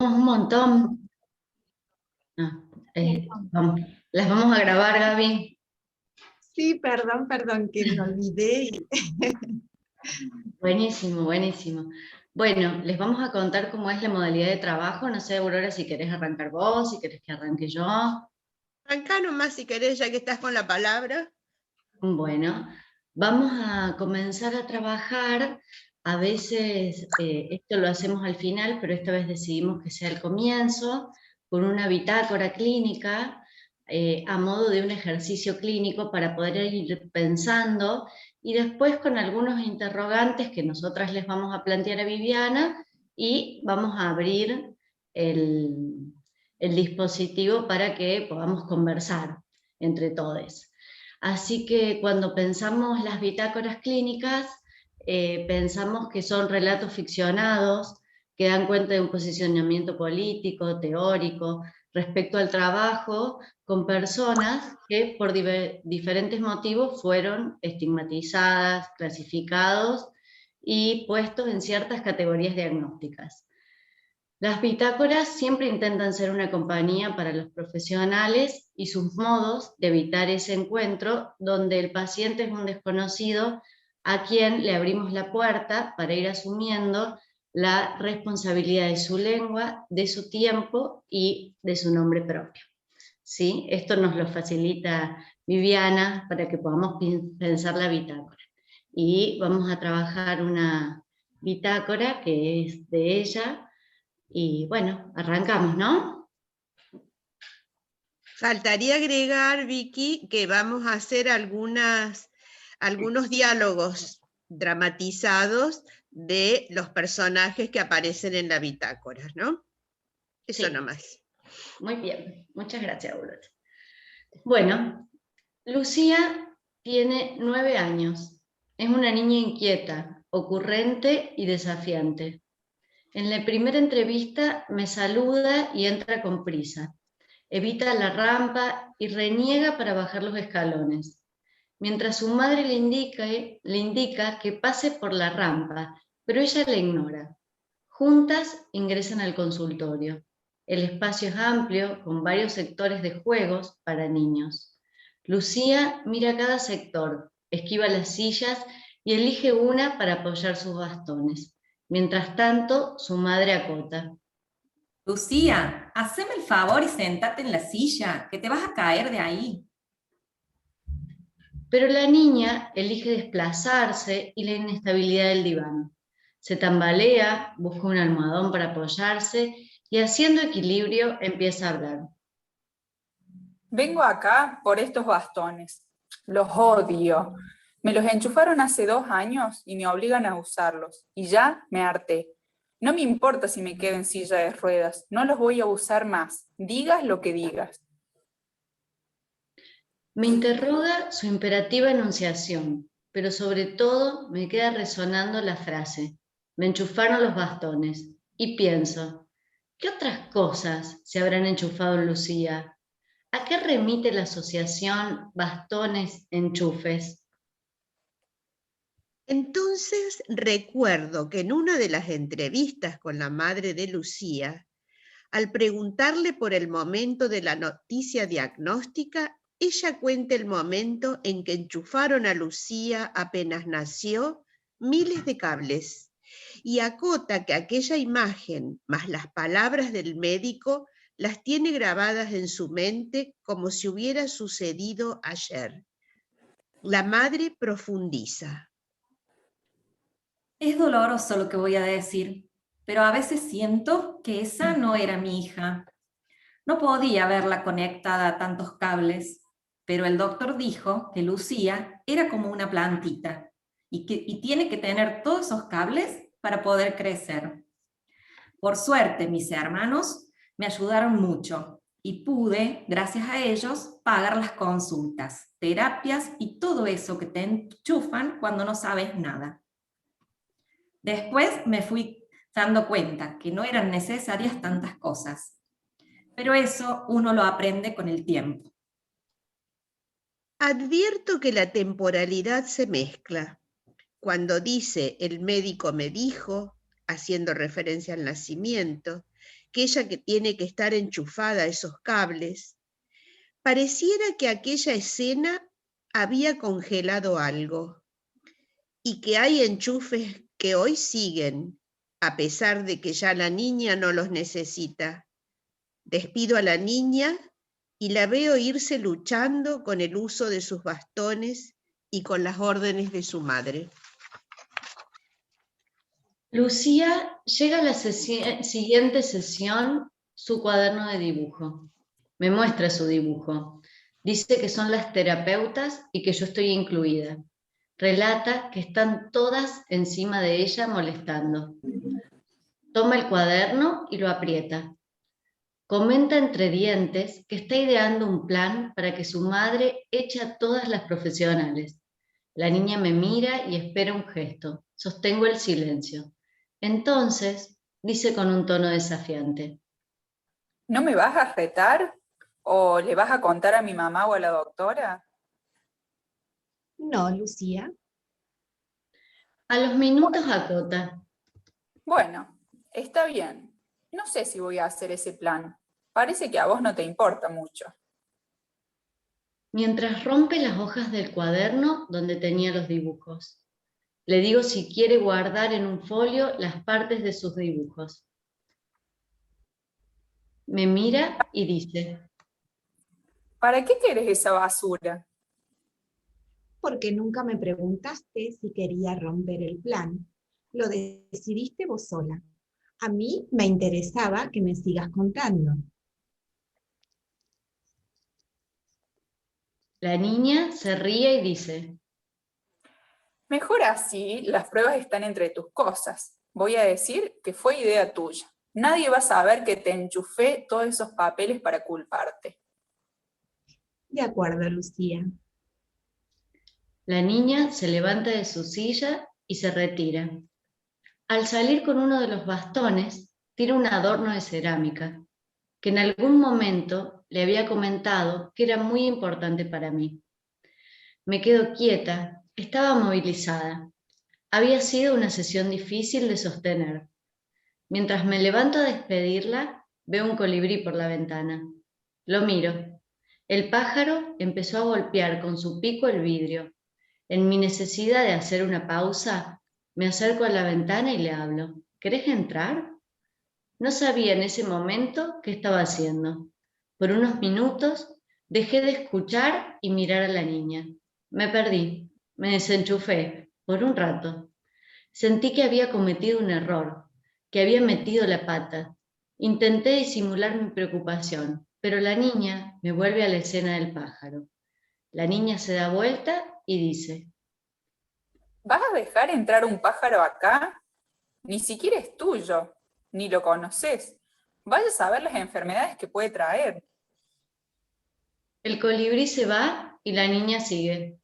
Un montón. Ah, las vamos a grabar, Gaby. Sí, perdón, que me olvidé. Buenísimo, buenísimo. Bueno, les vamos a contar cómo es la modalidad de trabajo. No sé, Aurora, si querés arrancar vos, si querés que arranque yo. Arrancá nomás si querés, ya que estás con la palabra. Bueno, vamos a comenzar a trabajar. A veces esto lo hacemos al final, pero esta vez decidimos que sea al comienzo, con una bitácora clínica, a modo de un ejercicio clínico para poder ir pensando y después con algunos interrogantes que nosotras les vamos a plantear a Viviana y vamos a abrir el, el dispositivo para que podamos conversar entre todos. Así que cuando pensamos las bitácoras clínicas, pensamos que son relatos ficcionados que dan cuenta de un posicionamiento político, teórico, respecto al trabajo con personas que por diferentes motivos fueron estigmatizadas, clasificados y puestos en ciertas categorías diagnósticas. Las bitácoras siempre intentan ser una compañía para los profesionales y sus modos de evitar ese encuentro donde el paciente es un desconocido a quien le abrimos la puerta para ir asumiendo la responsabilidad de su lengua, de su tiempo y de su nombre propio. ¿Sí? Esto nos lo facilita Viviana para que podamos pensar la bitácora. Y vamos a trabajar una bitácora que es de ella. Y bueno, arrancamos, ¿no? Faltaría agregar, Vicky, que vamos a hacer algunos diálogos dramatizados de los personajes que aparecen en la bitácora, ¿no? Eso Sí, nomás. muy bien. Muchas gracias, Aurora. Bueno, Lucía tiene 9 años. Es una niña inquieta, ocurrente y desafiante. En la primera entrevista me saluda y entra con prisa. Evita la rampa y reniega para bajar los escalones, mientras su madre le indica que pase por la rampa, pero ella la ignora. Juntas ingresan al consultorio. El espacio es amplio, con varios sectores de juegos para niños. Lucía mira cada sector, esquiva las sillas y elige una para apoyar sus bastones. Mientras tanto, su madre acota. Lucía, haceme el favor y sentate en la silla, que te vas a caer de ahí. Pero la niña elige desplazarse y la inestabilidad del diván. Se tambalea, busca un almohadón para apoyarse y haciendo equilibrio empieza a hablar. Vengo acá por estos bastones. Los odio. Me los enchufaron hace 2 años y me obligan a usarlos. Y ya me harté. No me importa si me quedo en silla de ruedas. No los voy a usar más. Digas lo que digas. Me interroga su imperativa enunciación, pero sobre todo me queda resonando la frase. Me enchufaron los bastones. Y pienso, ¿qué otras cosas se habrán enchufado en Lucía? ¿A qué remite la asociación bastones-enchufes? Entonces recuerdo que en una de las entrevistas con la madre de Lucía, al preguntarle por el momento de la noticia diagnóstica, ella cuenta el momento en que enchufaron a Lucía apenas nació miles de cables y acota que aquella imagen más las palabras del médico las tiene grabadas en su mente como si hubiera sucedido ayer. La madre profundiza. Es doloroso lo que voy a decir, pero a veces siento que esa no era mi hija. No podía verla conectada a tantos cables, pero el doctor dijo que Lucía era como una plantita y tiene que tener todos esos cables para poder crecer. Por suerte, mis hermanos me ayudaron mucho y pude, gracias a ellos, pagar las consultas, terapias y todo eso que te enchufan cuando no sabes nada. Después me fui dando cuenta que no eran necesarias tantas cosas, pero eso uno lo aprende con el tiempo. Advierto que la temporalidad se mezcla. Cuando dice el médico me dijo, haciendo referencia al nacimiento, que ella que tiene que estar enchufada a esos cables, pareciera que aquella escena había congelado algo y que hay enchufes que hoy siguen, a pesar de que ya la niña no los necesita. Despido a la niña y la veo irse luchando con el uso de sus bastones y con las órdenes de su madre. Lucía llega a la siguiente sesión su cuaderno de dibujo. Me muestra su dibujo. Dice que son las terapeutas y que yo estoy incluida. Relata que están todas encima de ella molestando. Toma el cuaderno y lo aprieta. Comenta entre dientes que está ideando un plan para que su madre eche a todas las profesionales. La niña me mira y espera un gesto. Sostengo el silencio. Entonces, dice con un tono desafiante. ¿No me vas a retar? ¿O le vas a contar a mi mamá o a la doctora? No, Lucía. A los minutos acota. Bueno, está bien. No sé si voy a hacer ese plan. Parece que a vos no te importa mucho. Mientras rompe las hojas del cuaderno donde tenía los dibujos. Le digo si quiere guardar en un folio las partes de sus dibujos. Me mira y dice. ¿Para qué querés esa basura? Porque nunca me preguntaste si quería romper el plan. Lo decidiste vos sola. A mí me interesaba que me sigas contando. La niña se ríe y dice. Mejor así, las pruebas están entre tus cosas. Voy a decir que fue idea tuya. Nadie va a saber que te enchufé todos esos papeles para culparte. De acuerdo, Lucía. La niña se levanta de su silla y se retira. Al salir con uno de los bastones, tira un adorno de cerámica, que en algún momento le había comentado que era muy importante para mí. Me quedo quieta, estaba movilizada. Había sido una sesión difícil de sostener. Mientras me levanto a despedirla, veo un colibrí por la ventana. Lo miro. El pájaro empezó a golpear con su pico el vidrio. En mi necesidad de hacer una pausa, me acerco a la ventana y le hablo. ¿Querés entrar? No sabía en ese momento qué estaba haciendo. Por unos minutos dejé de escuchar y mirar a la niña. Me perdí, me desenchufé por un rato. Sentí que había cometido un error, que había metido la pata. Intenté disimular mi preocupación, pero la niña me vuelve a la escena del pájaro. La niña se da vuelta y dice. ¿Vas a dejar entrar un pájaro acá? Ni siquiera es tuyo, ni lo conoces. Vaya a saber las enfermedades que puede traer. El colibrí se va y la niña sigue.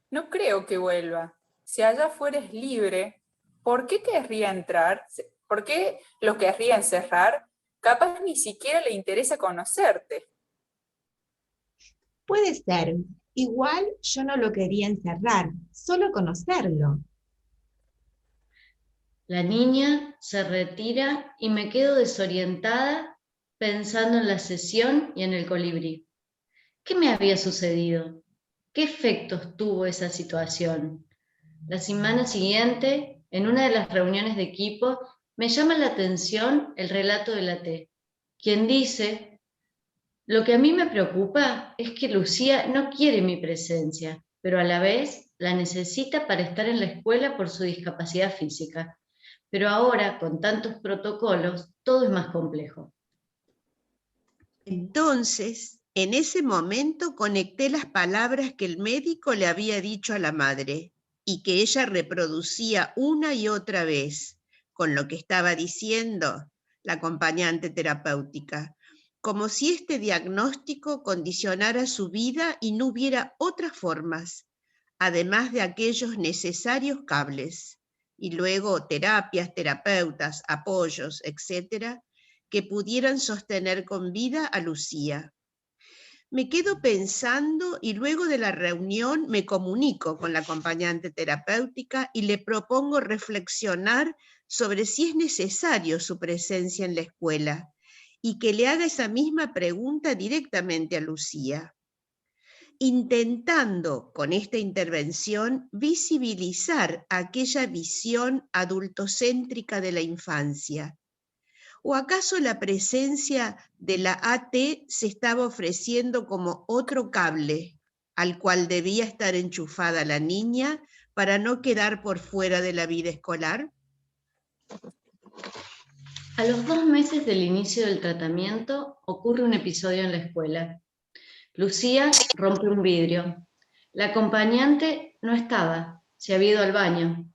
No creo que vuelva. Si allá afuera es libre, ¿por qué querría entrar? ¿Por qué lo querría encerrar? Capaz ni siquiera le interesa conocerte. Puede ser. Igual yo no lo quería encerrar, solo conocerlo. La niña se retira y me quedo desorientada pensando en la sesión y en el colibrí. ¿Qué me había sucedido? ¿Qué efectos tuvo esa situación? La semana siguiente, en una de las reuniones de equipo, me llama la atención el relato de la T, quien dice, lo que a mí me preocupa es que Lucía no quiere mi presencia, pero a la vez la necesita para estar en la escuela por su discapacidad física. Pero ahora, con tantos protocolos, todo es más complejo. Entonces, en ese momento conecté las palabras que el médico le había dicho a la madre y que ella reproducía una y otra vez con lo que estaba diciendo la acompañante terapéutica, como si este diagnóstico condicionara su vida y no hubiera otras formas, además de aquellos necesarios cables, y luego terapias, terapeutas, apoyos, etcétera, que pudieran sostener con vida a Lucía. Me quedo pensando y luego de la reunión me comunico con la acompañante terapéutica y le propongo reflexionar sobre si es necesario su presencia en la escuela y que le haga esa misma pregunta directamente a Lucía, intentando con esta intervención visibilizar aquella visión adultocéntrica de la infancia. ¿O acaso la presencia de la AT se estaba ofreciendo como otro cable al cual debía estar enchufada la niña para no quedar por fuera de la vida escolar? A los 2 meses del inicio del tratamiento ocurre un episodio en la escuela. Lucía rompe un vidrio. La acompañante no estaba, se había ido al baño.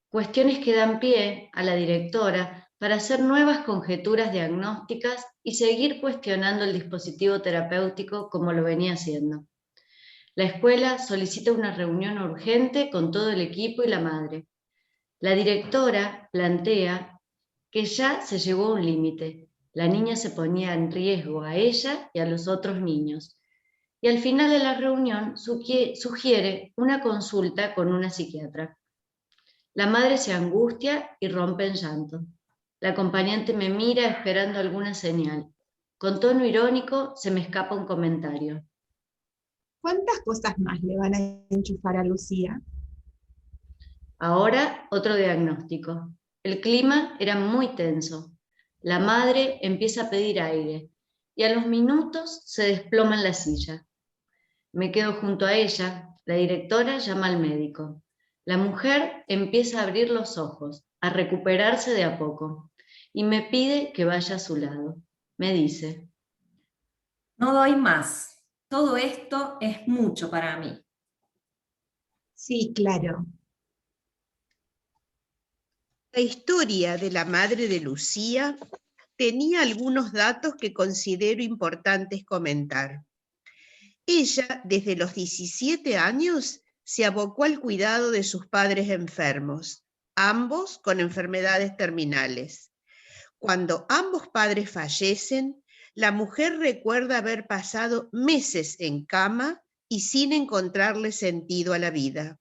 Cuestiones que dan pie a la directora para hacer nuevas conjeturas diagnósticas y seguir cuestionando el dispositivo terapéutico como lo venía haciendo. La escuela solicita una reunión urgente con todo el equipo y la madre. La directora plantea que ya se llegó a un límite. La niña se ponía en riesgo a ella y a los otros niños. Y al final de la reunión sugiere una consulta con una psiquiatra. La madre se angustia y rompe en llanto. La acompañante me mira esperando alguna señal. Con tono irónico se me escapa un comentario. ¿Cuántas cosas más le van a enchufar a Lucía? Ahora otro diagnóstico. El clima era muy tenso. La madre empieza a pedir aire y a los minutos se desploma en la silla. Me quedo junto a ella, la directora llama al médico. La mujer empieza a abrir los ojos, a recuperarse de a poco, y me pide que vaya a su lado. Me dice: No doy más. Todo esto es mucho para mí. Sí, claro. La historia de la madre de Lucía tenía algunos datos que considero importantes comentar. Ella, desde los 17 años, se abocó al cuidado de sus padres enfermos, ambos con enfermedades terminales. Cuando ambos padres fallecen, la mujer recuerda haber pasado meses en cama y sin encontrarle sentido a la vida,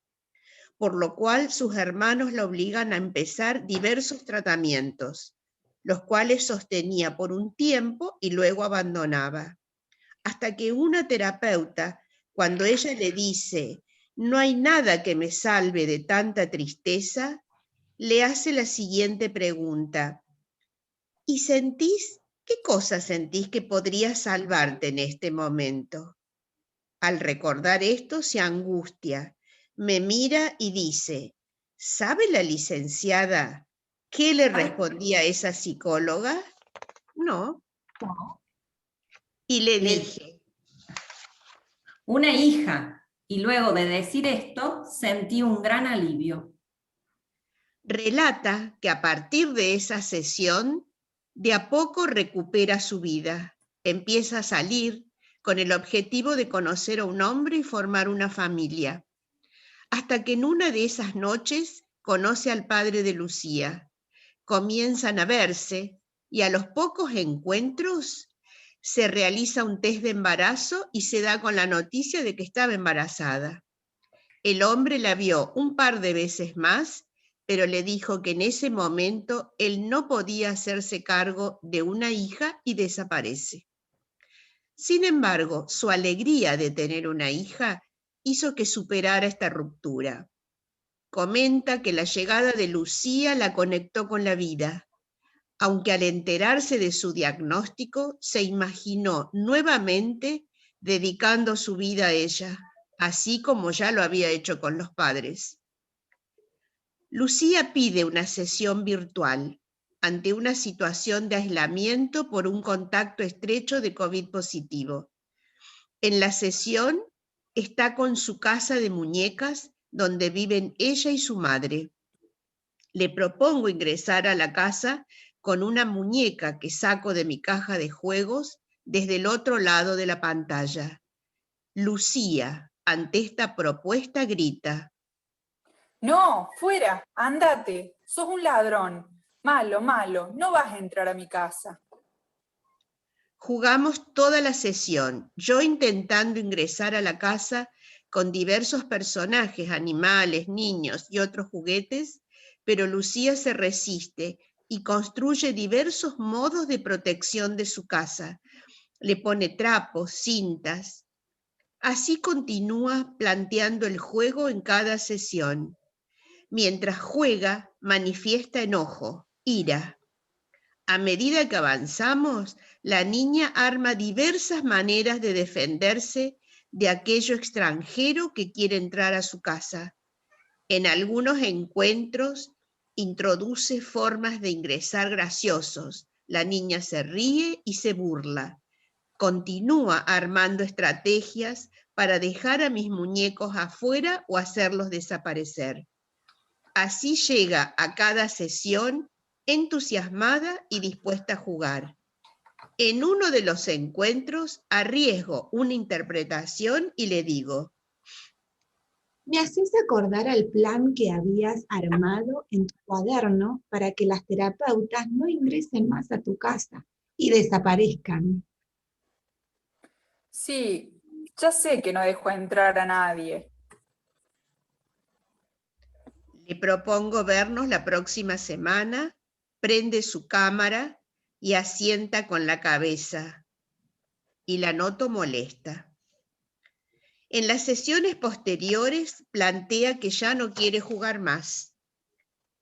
por lo cual sus hermanos la obligan a empezar diversos tratamientos, los cuales sostenía por un tiempo y luego abandonaba. Hasta que una terapeuta, cuando ella le dice, no hay nada que me salve de tanta tristeza, le hace la siguiente pregunta: ¿y qué cosa sentís que podría salvarte en este momento? Al recordar esto se angustia, me mira y dice, ¿sabe la licenciada qué le respondía a esa psicóloga? No. Y le dije, Una hija. Y luego de decir esto, sentí un gran alivio. relata que a partir de esa sesión, de a poco recupera su vida, empieza a salir con el objetivo de conocer a un hombre y formar una familia, hasta que en una de esas noches conoce al padre de Lucía. Comienzan a verse y a los pocos encuentros se realiza un test de embarazo y se da con la noticia de que estaba embarazada. El hombre la vio un par de veces más, pero le dijo que en ese momento él no podía hacerse cargo de una hija y desaparece. Sin embargo, su alegría de tener una hija hizo que superara esta ruptura. Comenta que la llegada de Lucía la conectó con la vida, aunque al enterarse de su diagnóstico se imaginó nuevamente dedicando su vida a ella, así como ya lo había hecho con los padres. Lucía pide una sesión virtual ante una situación de aislamiento por un contacto estrecho de COVID positivo. En la sesión está con su casa de muñecas donde viven ella y su madre. Le propongo ingresar a la casa con una muñeca que saco de mi caja de juegos desde el otro lado de la pantalla. Lucía, ante esta propuesta, grita: No, fuera, andate, sos un ladrón. Malo, malo, no vas a entrar a mi casa. Jugamos toda la sesión, yo intentando ingresar a la casa con diversos personajes, animales, niños y otros juguetes, pero Lucía se resiste y construye diversos modos de protección de su casa. Le pone trapos, cintas. Así continúa planteando el juego en cada sesión. Mientras juega, manifiesta enojo, ira. A medida que avanzamos, la niña arma diversas maneras de defenderse de aquello extranjero que quiere entrar a su casa. En algunos encuentros introduce formas de ingresar graciosos. La niña se ríe y se burla. Continúa armando estrategias para dejar a mis muñecos afuera o hacerlos desaparecer. Así llega a cada sesión entusiasmada y dispuesta a jugar. En uno de los encuentros arriesgo una interpretación y le digo: Me haces acordar al plan que habías armado en tu cuaderno para que las terapeutas no ingresen más a tu casa y desaparezcan. Sí, ya sé que no dejo entrar a nadie. Le propongo vernos la próxima semana, prende su cámara y asienta con la cabeza, y la noto molesta. En las sesiones posteriores plantea que ya no quiere jugar más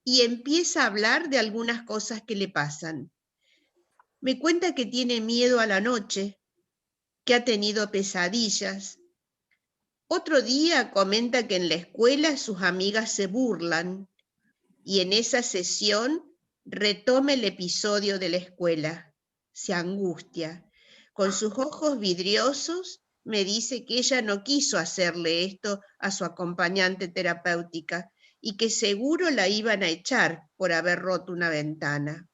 y empieza a hablar de algunas cosas que le pasan. Me cuenta que tiene miedo a la noche, que ha tenido pesadillas. Otro día comenta que en la escuela sus amigas se burlan y en esa sesión retoma el episodio de la escuela. Se angustia. Con sus ojos vidriosos me dice que ella no quiso hacerle esto a su acompañante terapéutica y que seguro la iban a echar por haber roto una ventana.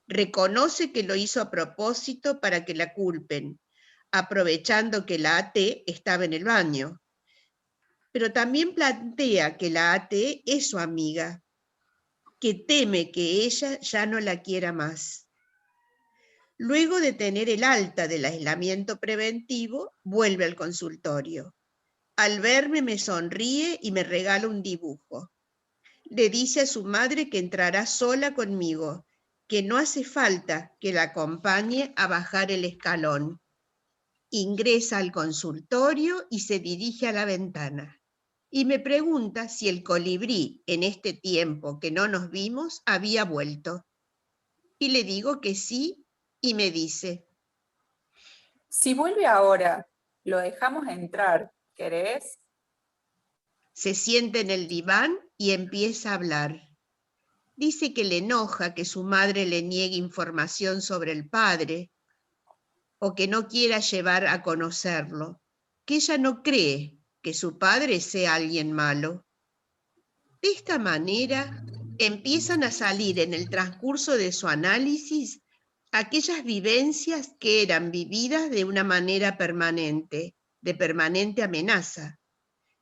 Reconoce que lo hizo a propósito para que la culpen, aprovechando que la AT estaba en el baño. Pero también plantea que la AT es su amiga, que teme que ella ya no la quiera más. Luego de tener el alta del aislamiento preventivo, vuelve al consultorio. Al verme me sonríe y me regala un dibujo. Le dice a su madre que entrará sola conmigo, que no hace falta que la acompañe a bajar el escalón. Ingresa al consultorio y se dirige a la ventana. Y me pregunta si el colibrí, en este tiempo que no nos vimos, había vuelto. Y le digo que sí, y me dice: Si vuelve ahora, lo dejamos entrar, ¿querés? Se sienta en el diván y empieza a hablar. Dice que le enoja que su madre le niegue información sobre el padre o que no quiera llevar a conocerlo, que ella no cree que su padre sea alguien malo. De esta manera empiezan a salir en el transcurso de su análisis aquellas vivencias que eran vividas de una manera permanente, de permanente amenaza,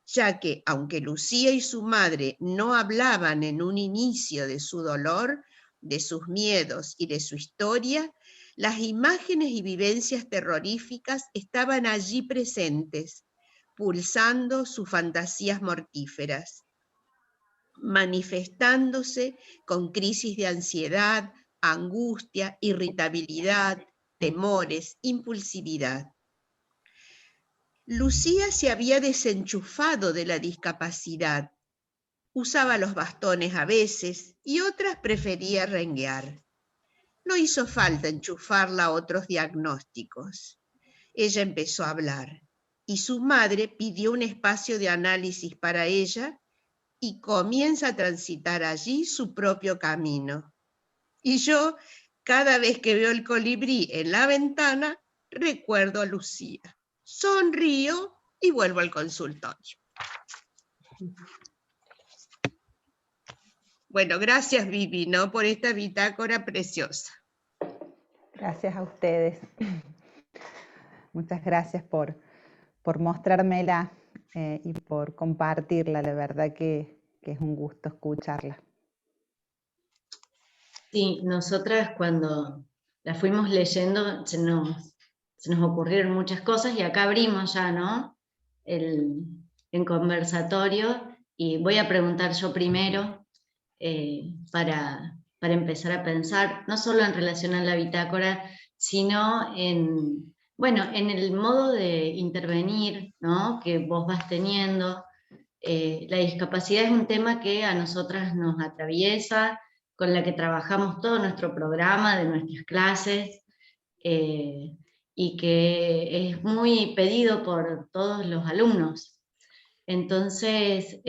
ya que aunque Lucía y su madre no hablaban en un inicio de su dolor, de sus miedos y de su historia, las imágenes y vivencias terroríficas estaban allí presentes, pulsando sus fantasías mortíferas, manifestándose con crisis de ansiedad, angustia, irritabilidad, temores, impulsividad. Lucía se había desenchufado de la discapacidad. Usaba los bastones a veces y otras prefería renguear. No hizo falta enchufarla a otros diagnósticos. Ella empezó a hablar y su madre pidió un espacio de análisis para ella y comienza a transitar allí su propio camino. Y yo, cada vez que veo el colibrí en la ventana, recuerdo a Lucía. Sonrío y vuelvo al consultorio. Bueno, gracias Vivi, ¿no? Por esta bitácora preciosa. Gracias a ustedes. Muchas gracias por mostrármela y por compartirla. La verdad que es un gusto escucharla. Sí, nosotras cuando la fuimos leyendo, se nos ocurrieron muchas cosas y acá abrimos ya, ¿no? En conversatorio, y voy a preguntar yo primero para empezar a pensar, no solo en relación a la bitácora, sino en, bueno, en el modo de intervenir, ¿no? Que vos vas teniendo. La discapacidad es un tema que a nosotras nos atraviesa, con la que trabajamos todo nuestro programa de nuestras clases, eh, y que es muy pedido por todos los alumnos. Entonces,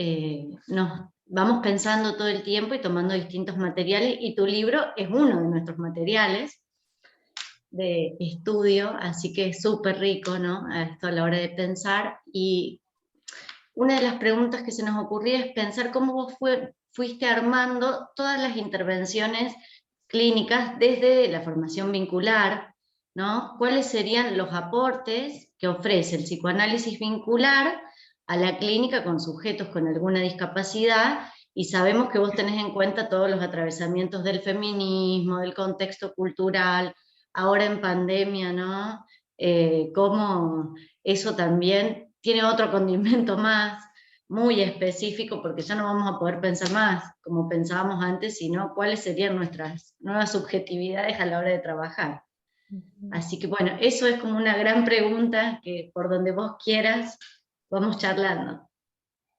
nos vamos pensando todo el tiempo y tomando distintos materiales, y tu libro es uno de nuestros materiales de estudio, así que es súper rico, ¿no? A esto a la hora de pensar. Y una de las preguntas que se nos ocurría es pensar cómo vos fuiste armando todas las intervenciones clínicas desde la formación vincular, ¿no? ¿Cuáles serían los aportes que ofrece el psicoanálisis vincular a la clínica con sujetos con alguna discapacidad? Y sabemos que vos tenés en cuenta todos los atravesamientos del feminismo, del contexto cultural, ahora en pandemia, ¿no? Cómo eso también tiene otro condimento más, muy específico, porque ya no vamos a poder pensar más como pensábamos antes, sino cuáles serían nuestras nuevas subjetividades a la hora de trabajar. Así que bueno, eso es como una gran pregunta que por donde vos quieras vamos charlando.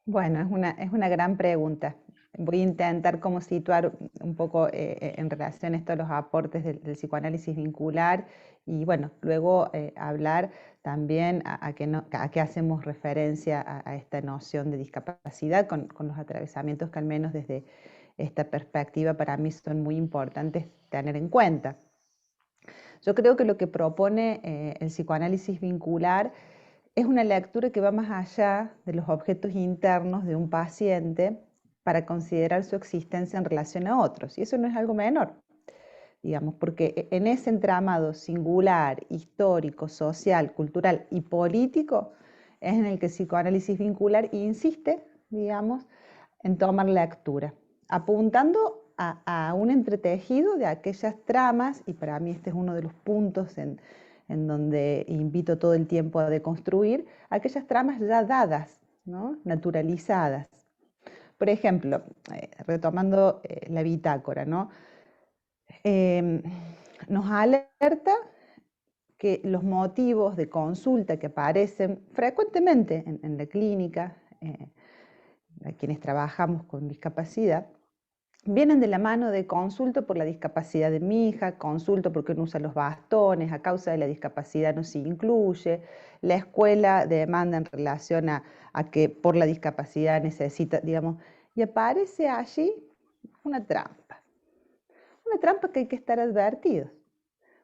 Bueno, es una gran pregunta. Voy a intentar como situar un poco en relación a esto los aportes del psicoanálisis vincular y bueno, luego hablar también a qué hacemos referencia a esta noción de discapacidad con los atravesamientos que al menos desde esta perspectiva para mí son muy importantes tener en cuenta. Yo creo que lo que propone el psicoanálisis vincular es una lectura que va más allá de los objetos internos de un paciente para considerar su existencia en relación a otros. Y eso no es algo menor, digamos, porque en ese entramado singular, histórico, social, cultural y político es en el que el psicoanálisis vincular insiste, digamos, en tomar lectura, apuntando a un entretejido de aquellas tramas, y para mí este es uno de los puntos en donde invito todo el tiempo a deconstruir, aquellas tramas ya dadas, ¿no? Naturalizadas. Por ejemplo, retomando la bitácora, ¿no? Nos alerta que los motivos de consulta que aparecen frecuentemente en la clínica, a quienes trabajamos con discapacidad, vienen de la mano de consulto por la discapacidad de mi hija, consulto porque no usa los bastones, a causa de la discapacidad no se incluye, la escuela demanda en relación a que por la discapacidad necesita, digamos, y aparece allí una trampa que hay que estar advertidos.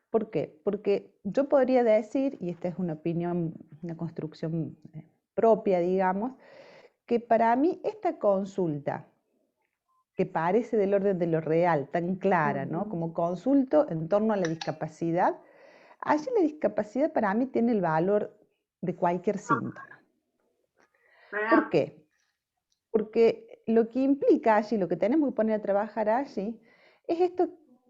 ¿Por qué? Porque yo podría decir, y esta es una opinión, una construcción propia, digamos, que para mí esta consulta, que parece del orden de lo real, tan clara, ¿no? Como consulto en torno a la discapacidad, allí la discapacidad para mí tiene el valor de cualquier síntoma. ¿Por qué? Porque lo que implica allí, lo que tenemos que poner a trabajar allí, es esto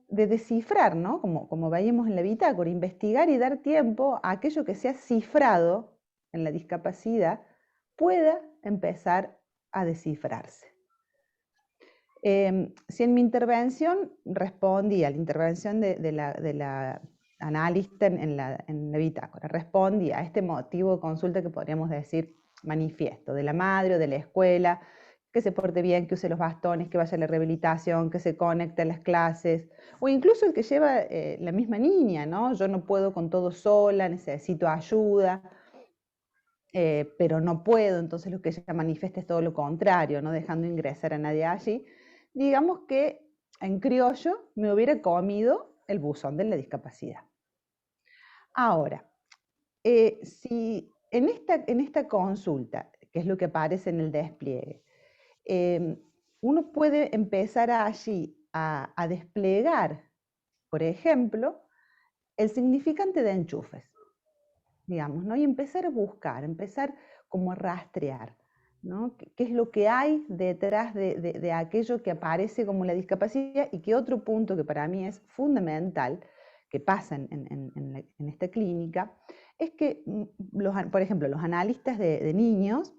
de descifrar, ¿no? Como veíamos en la bitácora, investigar y dar tiempo a aquello que sea cifrado en la discapacidad pueda empezar a descifrarse. Si en mi intervención respondí a la intervención de la analista en la bitácora, respondí a este motivo de consulta que podríamos decir manifiesto, de la madre o de la escuela, que se porte bien, que use los bastones, que vaya a la rehabilitación, que se conecte a las clases, o incluso el que lleva la misma niña, ¿no? Yo no puedo con todo sola, necesito ayuda, pero no puedo, entonces lo que ella manifiesta es todo lo contrario, no dejando ingresar a nadie allí. Digamos que en criollo me hubiera comido el buzón de la discapacidad. Ahora, si en esta consulta, que es lo que aparece en el despliegue, uno puede empezar allí a desplegar, por ejemplo, el significante de enchufes, digamos, ¿no? Y empezar a buscar, empezar como a rastrear, ¿no? ¿Qué es lo que hay detrás de aquello que aparece como la discapacidad? Y que otro punto que para mí es fundamental, que pasa en esta clínica es que, por ejemplo, los analistas de niños,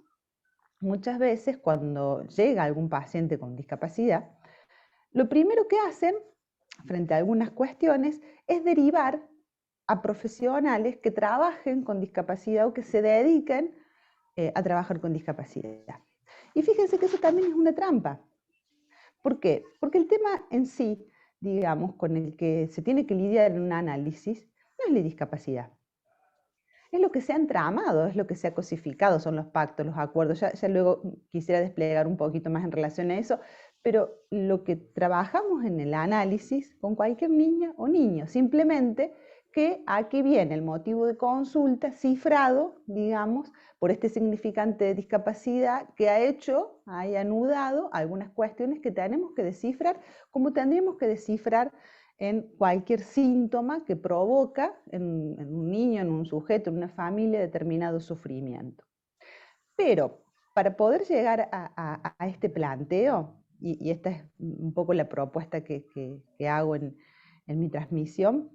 muchas veces cuando llega algún paciente con discapacidad, lo primero que hacen, frente a algunas cuestiones, es derivar a profesionales que trabajen con discapacidad o que se dediquen a trabajar con discapacidad. Y fíjense que eso también es una trampa. ¿Por qué? Porque el tema en sí, digamos, con el que se tiene que lidiar en un análisis, no es la discapacidad. Es lo que se ha entramado, es lo que se ha cosificado, son los pactos, los acuerdos. Ya luego quisiera desplegar un poquito más en relación a eso, pero lo que trabajamos en el análisis con cualquier niña o niño, simplemente que aquí viene el motivo de consulta cifrado, digamos, por este significante de discapacidad que ha anudado algunas cuestiones que tenemos que descifrar, como tendríamos que descifrar en cualquier síntoma que provoca en un niño, en un sujeto, en una familia, determinado sufrimiento. Pero para poder llegar a este planteo, y esta es un poco la propuesta que hago en mi transmisión,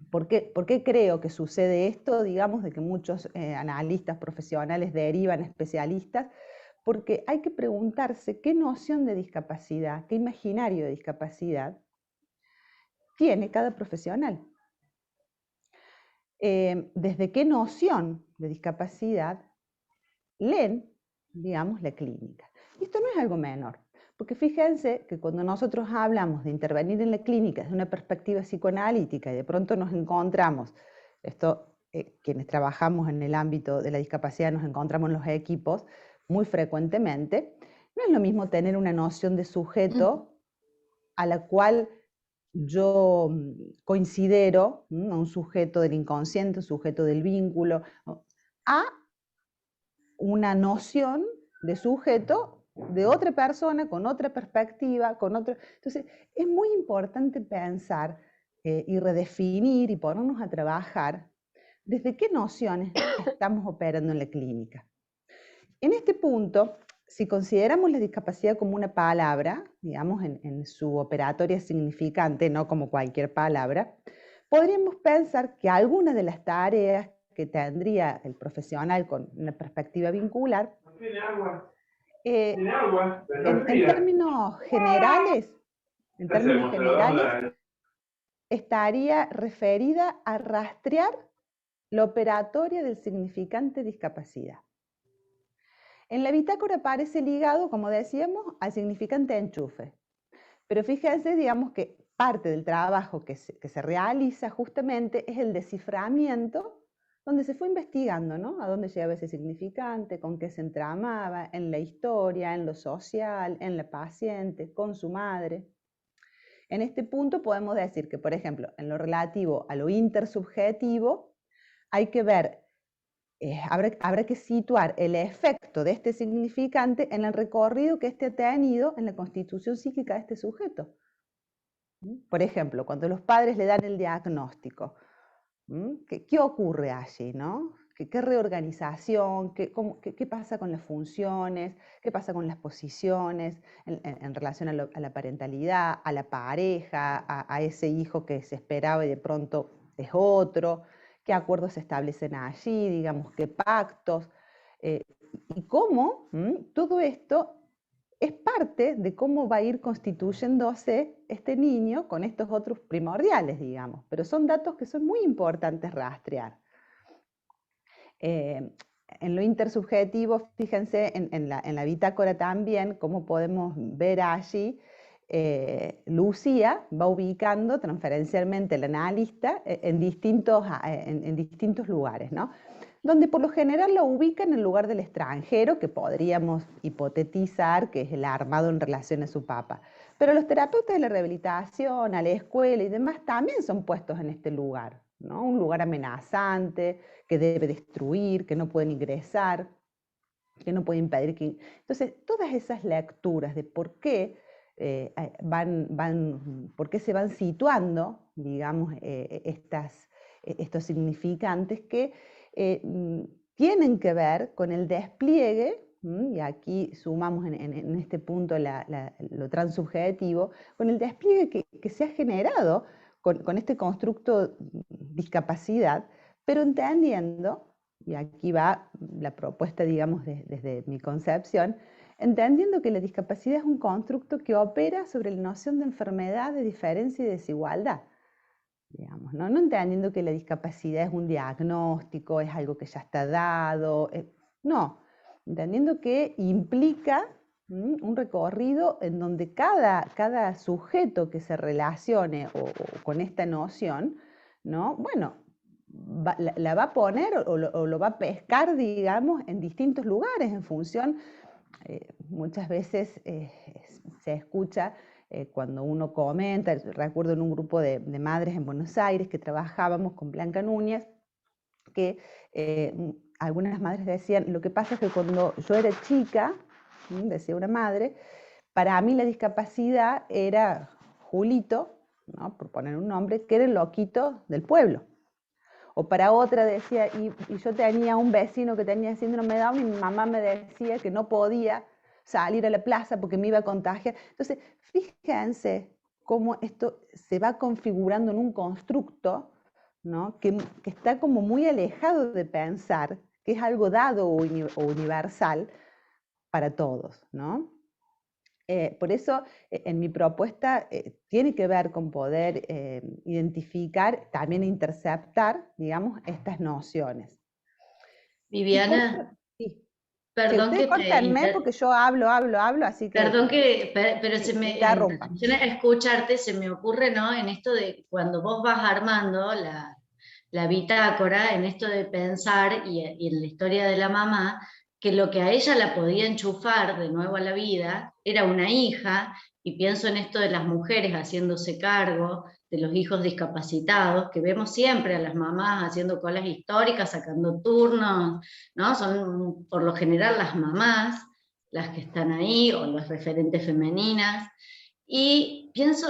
¿por qué creo que sucede esto? Digamos, de que muchos analistas profesionales derivan a especialistas, porque hay que preguntarse qué noción de discapacidad, qué imaginario de discapacidad tiene cada profesional. Desde qué noción de discapacidad leen, digamos, la clínica. Y esto no es algo menor, porque fíjense que cuando nosotros hablamos de intervenir en la clínica desde una perspectiva psicoanalítica y de pronto nos encontramos, quienes trabajamos en el ámbito de la discapacidad nos encontramos en los equipos muy frecuentemente, no es lo mismo tener una noción de sujeto a la cual yo considero un sujeto del inconsciente, un sujeto del vínculo, a una noción de sujeto de otra persona, con otra perspectiva, con otro. Entonces, es muy importante pensar y redefinir y ponernos a trabajar desde qué nociones estamos operando en la clínica. En este punto, si consideramos la discapacidad como una palabra, digamos, en su operatoria significante, no como cualquier palabra, podríamos pensar que algunas de las tareas que tendría el profesional con una perspectiva vincular, en términos generales, estaría referida a rastrear la operatoria del significante discapacidad. En la bitácora aparece ligado, como decíamos, al significante enchufe. Pero fíjense, digamos, que parte del trabajo que se realiza justamente es el desciframiento, donde se fue investigando, ¿no? A dónde llegaba ese significante, con qué se entramaba, en la historia, en lo social, en la paciente, con su madre. En este punto podemos decir que, por ejemplo, en lo relativo a lo intersubjetivo, hay que ver, habrá que situar el efecto de este significante en el recorrido que éste ha tenido en la constitución psíquica de este sujeto. Por ejemplo, cuando los padres le dan el diagnóstico, ¿qué ocurre allí, no? ¿Qué reorganización? ¿Qué pasa con las funciones? ¿Qué pasa con las posiciones en relación a la parentalidad, a la pareja, a ese hijo que se esperaba y de pronto es otro? ¿Qué acuerdos se establecen allí? Digamos, ¿qué pactos? Y cómo todo esto es parte de cómo va a ir constituyéndose este niño con estos otros primordiales, digamos. Pero son datos que son muy importantes rastrear. En lo intersubjetivo, fíjense en la bitácora también, cómo podemos ver allí, Lucía va ubicando transferencialmente al analista en distintos lugares, ¿no? Donde por lo general lo ubica en el lugar del extranjero, que podríamos hipotetizar que es el armado en relación a su papá. Pero los terapeutas de la rehabilitación, a la escuela y demás también son puestos en este lugar, ¿no? Un lugar amenazante, que debe destruir, que no pueden ingresar, que no puede impedir que... Entonces, todas esas lecturas de por qué por qué se van situando, digamos, estos significantes que tienen que ver con el despliegue, y aquí sumamos en este punto lo transubjetivo, con el despliegue que se ha generado con este constructo discapacidad, pero entendiendo, y aquí va la propuesta, digamos, desde mi concepción, entendiendo que la discapacidad es un constructo que opera sobre la noción de enfermedad, de diferencia y desigualdad. Digamos, ¿no? No entendiendo que la discapacidad es un diagnóstico, es algo que ya está dado, no, entendiendo que implica un recorrido en donde cada sujeto que se relacione o con esta noción, ¿no? Bueno, la va a poner o lo va a pescar, digamos, en distintos lugares en función, muchas veces se escucha cuando uno comenta, recuerdo en un grupo de madres en Buenos Aires que trabajábamos con Blanca Núñez, que algunas madres decían, lo que pasa es que cuando yo era chica, decía una madre, para mí la discapacidad era Julito, ¿no? Por poner un nombre, que era el loquito del pueblo. O para otra decía, y yo tenía un vecino que tenía síndrome de Down y mi mamá me decía que no podía salir a la plaza porque me iba a contagiar. Entonces, fíjense cómo esto se va configurando en un constructo, ¿no? que está como muy alejado de pensar que es algo dado o universal para todos, ¿no? Por eso, en mi propuesta tiene que ver con poder identificar, también interceptar, digamos, estas nociones. Viviana, Sí. perdón Ustedes que córtenme porque yo hablo, así que perdón pero sí, se me, en interrumpan. relación a escucharte, se me ocurre, ¿no? En esto de cuando vos vas armando la bitácora, en esto de pensar y en la historia de la mamá, que lo que a ella la podía enchufar de nuevo a la vida era una hija, y pienso en esto de las mujeres haciéndose cargo de los hijos discapacitados, que vemos siempre a las mamás haciendo colas históricas, sacando turnos, ¿no? Son por lo general las mamás las que están ahí, o las referentes femeninas, y pienso,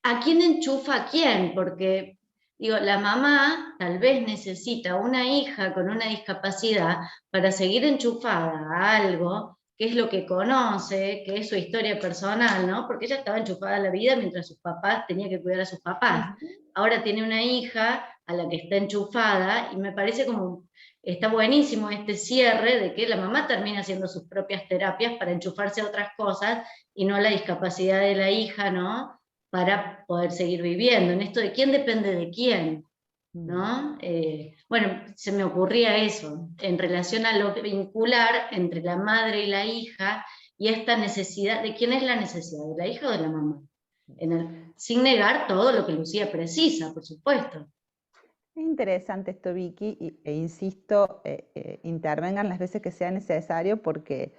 ¿a quién enchufa a quién? Porque, digo, la mamá tal vez necesita una hija con una discapacidad para seguir enchufada a algo, que es lo que conoce, que es su historia personal, ¿no? Porque ella estaba enchufada a la vida mientras sus papás, tenía que cuidar a sus papás. Ahora tiene una hija a la que está enchufada, y me parece como está buenísimo este cierre de que la mamá termina haciendo sus propias terapias para enchufarse a otras cosas y no la discapacidad de la hija, ¿no? Para poder seguir viviendo, en esto de quién depende de quién, ¿no? Bueno, se me ocurría eso, en relación a lo vincular entre la madre y la hija, y esta necesidad, ¿de quién es la necesidad? ¿De la hija o de la mamá? Sin negar todo lo que Lucía precisa, por supuesto. Es interesante esto, Vicky, e insisto, intervengan las veces que sea necesario porque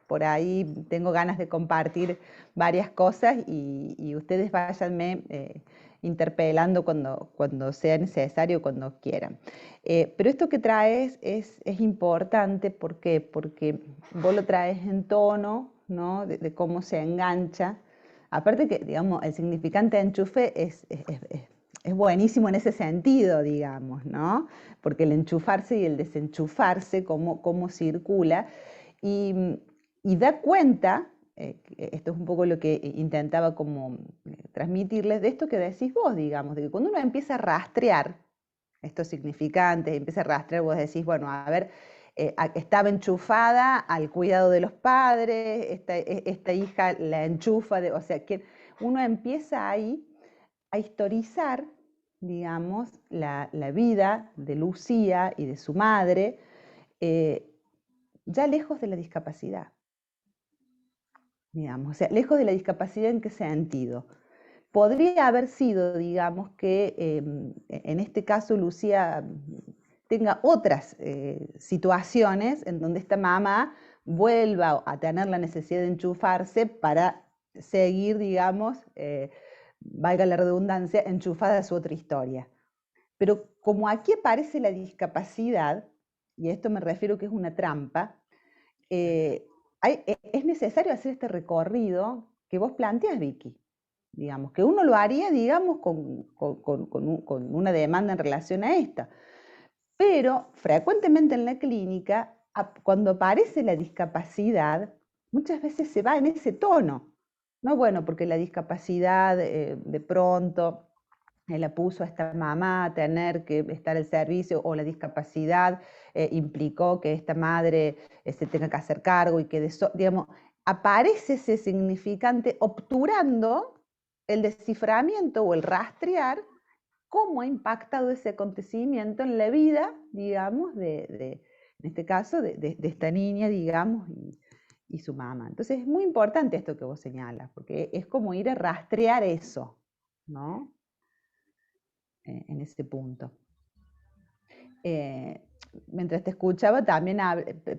por ahí tengo ganas de compartir varias cosas y ustedes váyanme interpelando cuando sea necesario, cuando quieran. Pero esto que traes es importante, ¿por qué? Porque vos lo traes en tono, ¿no? de cómo se engancha. Aparte que, digamos, el significante de enchufe es buenísimo en ese sentido, digamos, ¿no? Porque el enchufarse y el desenchufarse, cómo circula, y da cuenta, esto es un poco lo que intentaba como transmitirles, de esto que decís vos, digamos, de que cuando uno empieza a rastrear estos significantes, empieza a rastrear, vos decís, bueno, a ver, estaba enchufada al cuidado de los padres, esta hija la enchufa, o sea, que uno empieza ahí a historizar, digamos, la vida de Lucía y de su madre, ya lejos de la discapacidad. Digamos, o sea, lejos de la discapacidad, ¿en qué sentido? Podría haber sido, digamos, que en este caso Lucía tenga otras situaciones en donde esta mamá vuelva a tener la necesidad de enchufarse para seguir, digamos, valga la redundancia, enchufada a su otra historia. Pero como aquí aparece la discapacidad, y a esto me refiero que es una trampa, es necesario hacer este recorrido que vos planteas, Vicky. Digamos, que uno lo haría, digamos, con una demanda en relación a esta. Pero frecuentemente en la clínica, cuando aparece la discapacidad, muchas veces se va en ese tono. ¿no? Bueno, porque la discapacidad de pronto la puso a esta mamá a tener que estar al servicio, o la discapacidad implicó que esta madre se tenga que hacer cargo y que, digamos, aparece ese significante obturando el desciframiento o el rastrear cómo ha impactado ese acontecimiento en la vida, digamos, en este caso, de esta niña, digamos, y su mamá. Entonces es muy importante esto que vos señalas, porque es como ir a rastrear eso, ¿no? En ese punto. Mientras te escuchaba también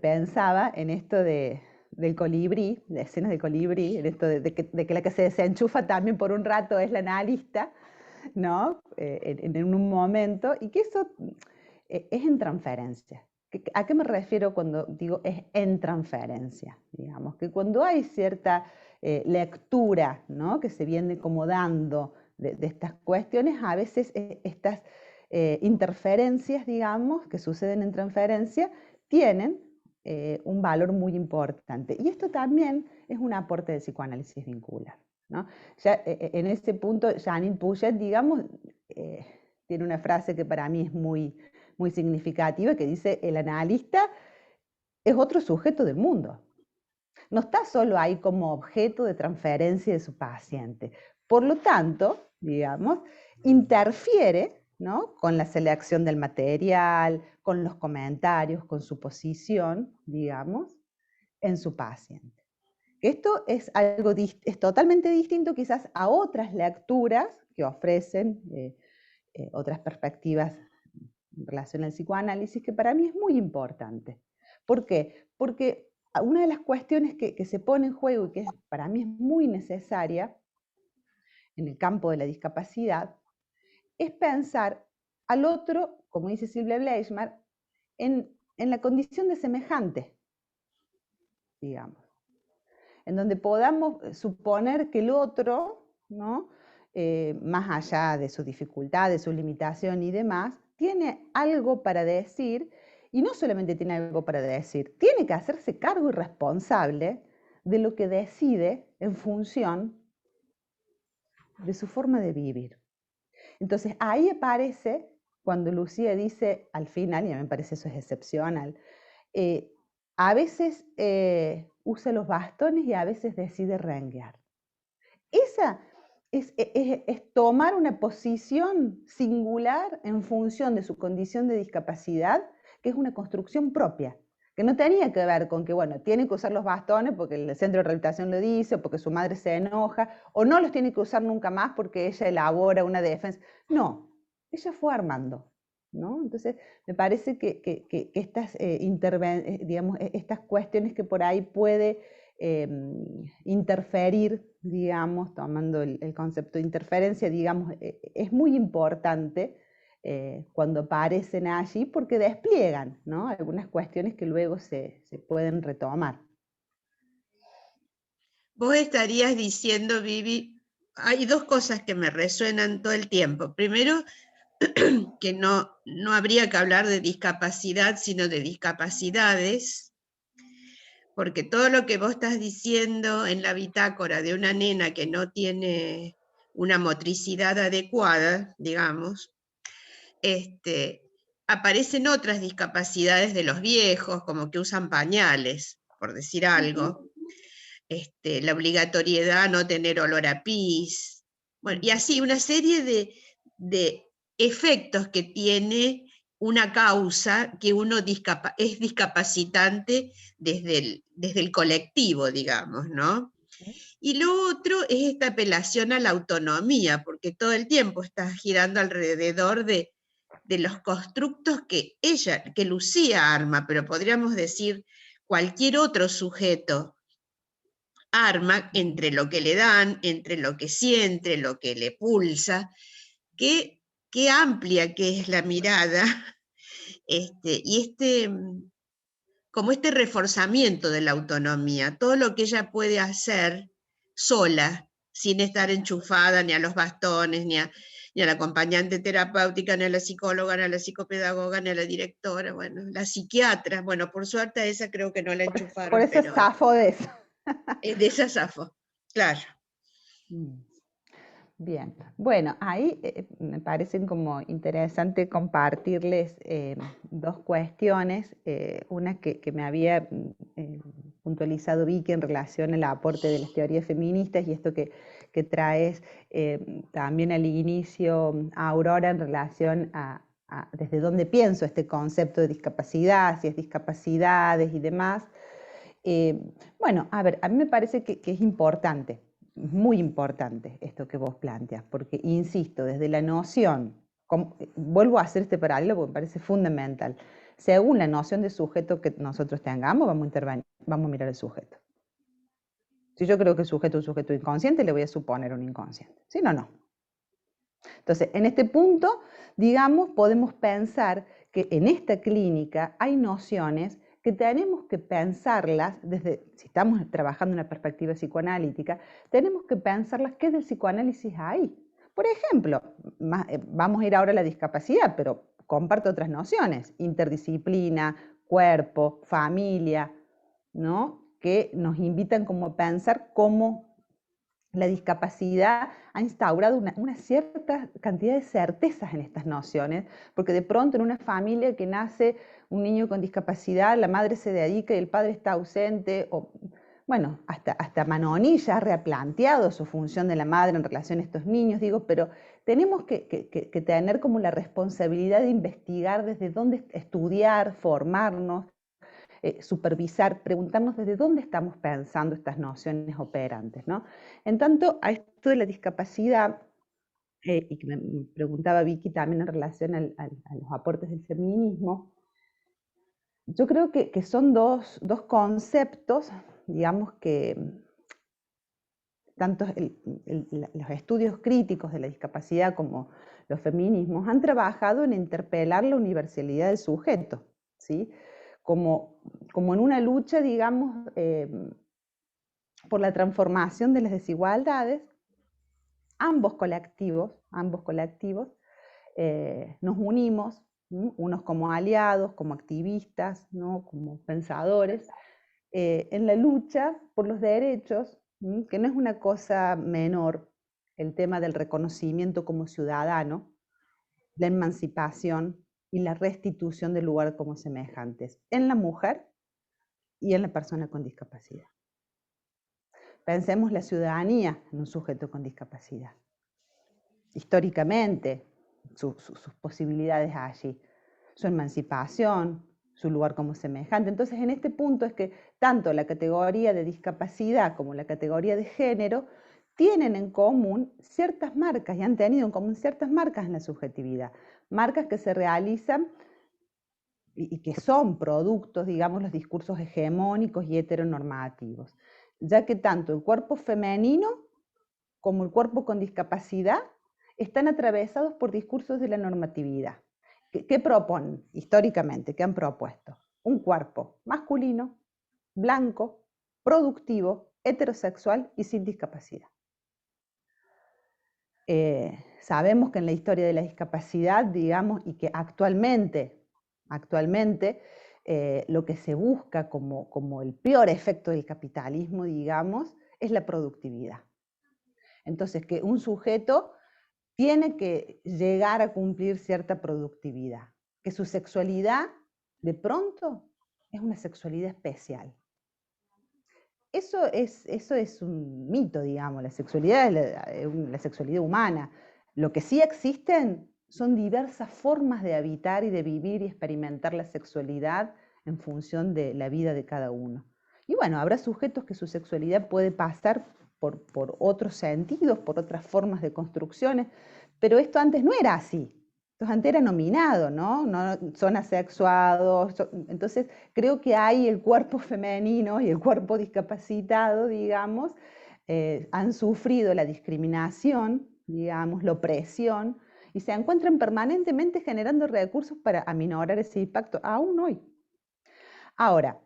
pensaba en esto del colibrí, la escena del colibrí, en esto de que la que se desenchufa también por un rato es la analista, ¿no? En un momento, y que eso es en transferencia. ¿A qué me refiero cuando digo es en transferencia? Digamos, que cuando hay cierta lectura, ¿no? Que se viene como dando de estas cuestiones, a veces estas interferencias, digamos, que suceden en transferencia, tienen un valor muy importante. Y esto también es un aporte del psicoanálisis vincular, ¿no? Ya, en ese punto, Janine Puget, digamos, tiene una frase que para mí es muy, muy significativa, que dice: el analista es otro sujeto del mundo. No está solo ahí como objeto de transferencia de su paciente. Por lo tanto, digamos, interfiere, ¿no? Con la selección del material, con los comentarios, con su posición, digamos, en su paciente. Esto es algo es totalmente distinto quizás a otras lecturas que ofrecen otras perspectivas en relación al psicoanálisis, que para mí es muy importante. ¿Por qué? Porque una de las cuestiones que se pone en juego y que para mí es muy necesaria en el campo de la discapacidad es pensar al otro, como dice Silvia Bleichmar, en la condición de semejante, digamos, en donde podamos suponer que el otro, ¿no? Más allá de sus dificultades, su limitación y demás, tiene algo para decir, y no solamente tiene algo para decir, tiene que hacerse cargo y responsable de lo que decide en función de su forma de vivir. Entonces ahí aparece cuando Lucía dice al final, y a mí me parece eso es excepcional, a veces usa los bastones y a veces decide renguear. Esa es tomar una posición singular en función de su condición de discapacidad, que es una construcción propia, que no tenía que ver con que, bueno, tiene que usar los bastones porque el centro de rehabilitación lo dice, o porque su madre se enoja, o no los tiene que usar nunca más porque ella elabora una defensa. No, ella fue armando, ¿no? Entonces, me parece que estas, digamos, estas cuestiones que por ahí puede interferir, digamos, tomando el concepto de interferencia, digamos, es muy importante cuando aparecen allí porque despliegan, ¿no? Algunas cuestiones que luego se pueden retomar. Vos estarías diciendo, Vivi, hay dos cosas que me resuenan todo el tiempo. Primero, que no habría que hablar de discapacidad, sino de discapacidades, porque todo lo que vos estás diciendo en la bitácora de una nena que no tiene una motricidad adecuada, digamos, aparecen otras discapacidades de los viejos, como que usan pañales, por decir algo, la obligatoriedad a no tener olor a pis, bueno, y así una serie de efectos que tiene una causa que uno es discapacitante desde el colectivo, digamos, ¿no? Y lo otro es esta apelación a la autonomía, porque todo el tiempo está girando alrededor de los constructos que Lucía arma, pero podríamos decir cualquier otro sujeto arma entre lo que le dan, entre lo que siente, lo que le pulsa, qué amplia que es la mirada, y como este reforzamiento de la autonomía, todo lo que ella puede hacer sola, sin estar enchufada ni a los bastones, ni a la acompañante terapéutica, ni a la psicóloga, ni a la psicopedagoga, ni a la directora, bueno, la psiquiatra, bueno, por suerte a esa creo que no la enchufaron. Por eso zafo de eso. De esa zafo, claro. Bien, bueno, ahí me parecen como interesante compartirles dos cuestiones, una que me había puntualizado Vicky en relación al aporte de las teorías feministas y esto que traes también al inicio, Aurora, en relación a desde dónde pienso este concepto de discapacidad, si es discapacidades y demás. Bueno, a ver, a mí me parece que es importante, muy importante esto que vos planteas, porque insisto, desde la noción, vuelvo a hacer este paralelo porque me parece fundamental, según la noción de sujeto que nosotros tengamos, vamos a intervenir, vamos a mirar el sujeto. Si yo creo que el sujeto es un sujeto inconsciente, le voy a suponer un inconsciente, si no, no. Entonces, en este punto, digamos, podemos pensar que en esta clínica hay nociones que tenemos que pensarlas, desde, si estamos trabajando en una perspectiva psicoanalítica, tenemos que pensarlas qué del psicoanálisis hay. Por ejemplo, vamos a ir ahora a la discapacidad, pero comparto otras nociones, interdisciplina, cuerpo, familia, ¿no? Que nos invitan como a pensar cómo la discapacidad ha instaurado una cierta cantidad de certezas en estas nociones, porque de pronto en una familia que nace un niño con discapacidad, la madre se dedica y el padre está ausente, o bueno, hasta Manoni ya ha replanteado su función de la madre en relación a estos niños, digo, pero tenemos que tener como la responsabilidad de investigar desde dónde estudiar, formarnos, supervisar, preguntarnos desde dónde estamos pensando estas nociones operantes, ¿no? En tanto, a esto de la discapacidad, y que me preguntaba Vicky también en relación a los aportes del feminismo, yo creo que son dos conceptos, digamos, que tanto los estudios críticos de la discapacidad como los feminismos han trabajado en interpelar la universalidad del sujeto, ¿sí? Como en una lucha, digamos, por la transformación de las desigualdades. Ambos colectivos nos unimos, unos como aliados, como activistas, ¿no? Como pensadores, en la lucha por los derechos, que no es una cosa menor, el tema del reconocimiento como ciudadano, la emancipación y la restitución del lugar como semejantes en la mujer y en la persona con discapacidad. Pensemos la ciudadanía en un sujeto con discapacidad. Históricamente, sus posibilidades allí, su emancipación, su lugar como semejante. Entonces, en este punto es que tanto la categoría de discapacidad como la categoría de género tienen en común ciertas marcas y han tenido en común ciertas marcas en la subjetividad, marcas que se realizan y que son productos, digamos, los discursos hegemónicos y heteronormativos, ya que tanto el cuerpo femenino como el cuerpo con discapacidad están atravesados por discursos de la normatividad. ¿Qué proponen históricamente? ¿Qué han propuesto? Un cuerpo masculino, blanco, productivo, heterosexual y sin discapacidad. Sabemos que en la historia de la discapacidad, digamos, y que actualmente lo que se busca como el peor efecto del capitalismo, digamos, es la productividad. Entonces, que un sujeto tiene que llegar a cumplir cierta productividad, que su sexualidad, de pronto, es una sexualidad especial. Eso es un mito, digamos, la sexualidad es la sexualidad humana. Lo que sí existen son diversas formas de habitar y de vivir y experimentar la sexualidad en función de la vida de cada uno. Y bueno, habrá sujetos que su sexualidad puede pasar por otros sentidos, por otras formas de construcciones, pero esto antes no era así. Esto antes era nominado, ¿no? Son asexuados. Entonces, creo que hay el cuerpo femenino y el cuerpo discapacitado, digamos, han sufrido la discriminación, digamos, la opresión, y se encuentran permanentemente generando recursos para aminorar ese impacto, aún hoy. Ahora,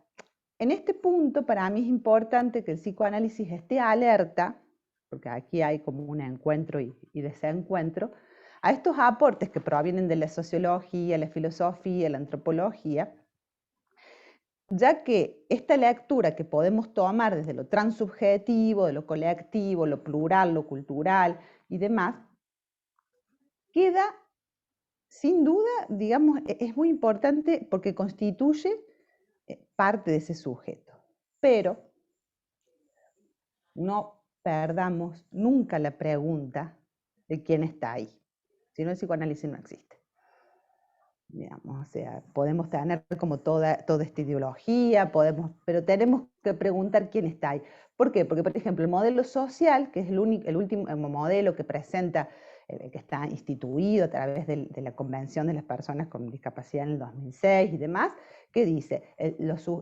en este punto, para mí es importante que el psicoanálisis esté alerta, porque aquí hay como un encuentro y desencuentro, a estos aportes que provienen de la sociología, la filosofía, la antropología, ya que esta lectura que podemos tomar desde lo transubjetivo, de lo colectivo, lo plural, lo cultural y demás, queda sin duda, digamos, es muy importante porque constituye parte de ese sujeto. Pero no perdamos nunca la pregunta de quién está ahí. Si no, el psicoanálisis no existe. Digamos, o sea, podemos tener como toda esta ideología, pero tenemos que preguntar quién está ahí. ¿Por qué? Porque, por ejemplo, el modelo social, que es el último modelo que presenta, que está instituido a través de la Convención de las Personas con Discapacidad en el 2006 y demás, que dice,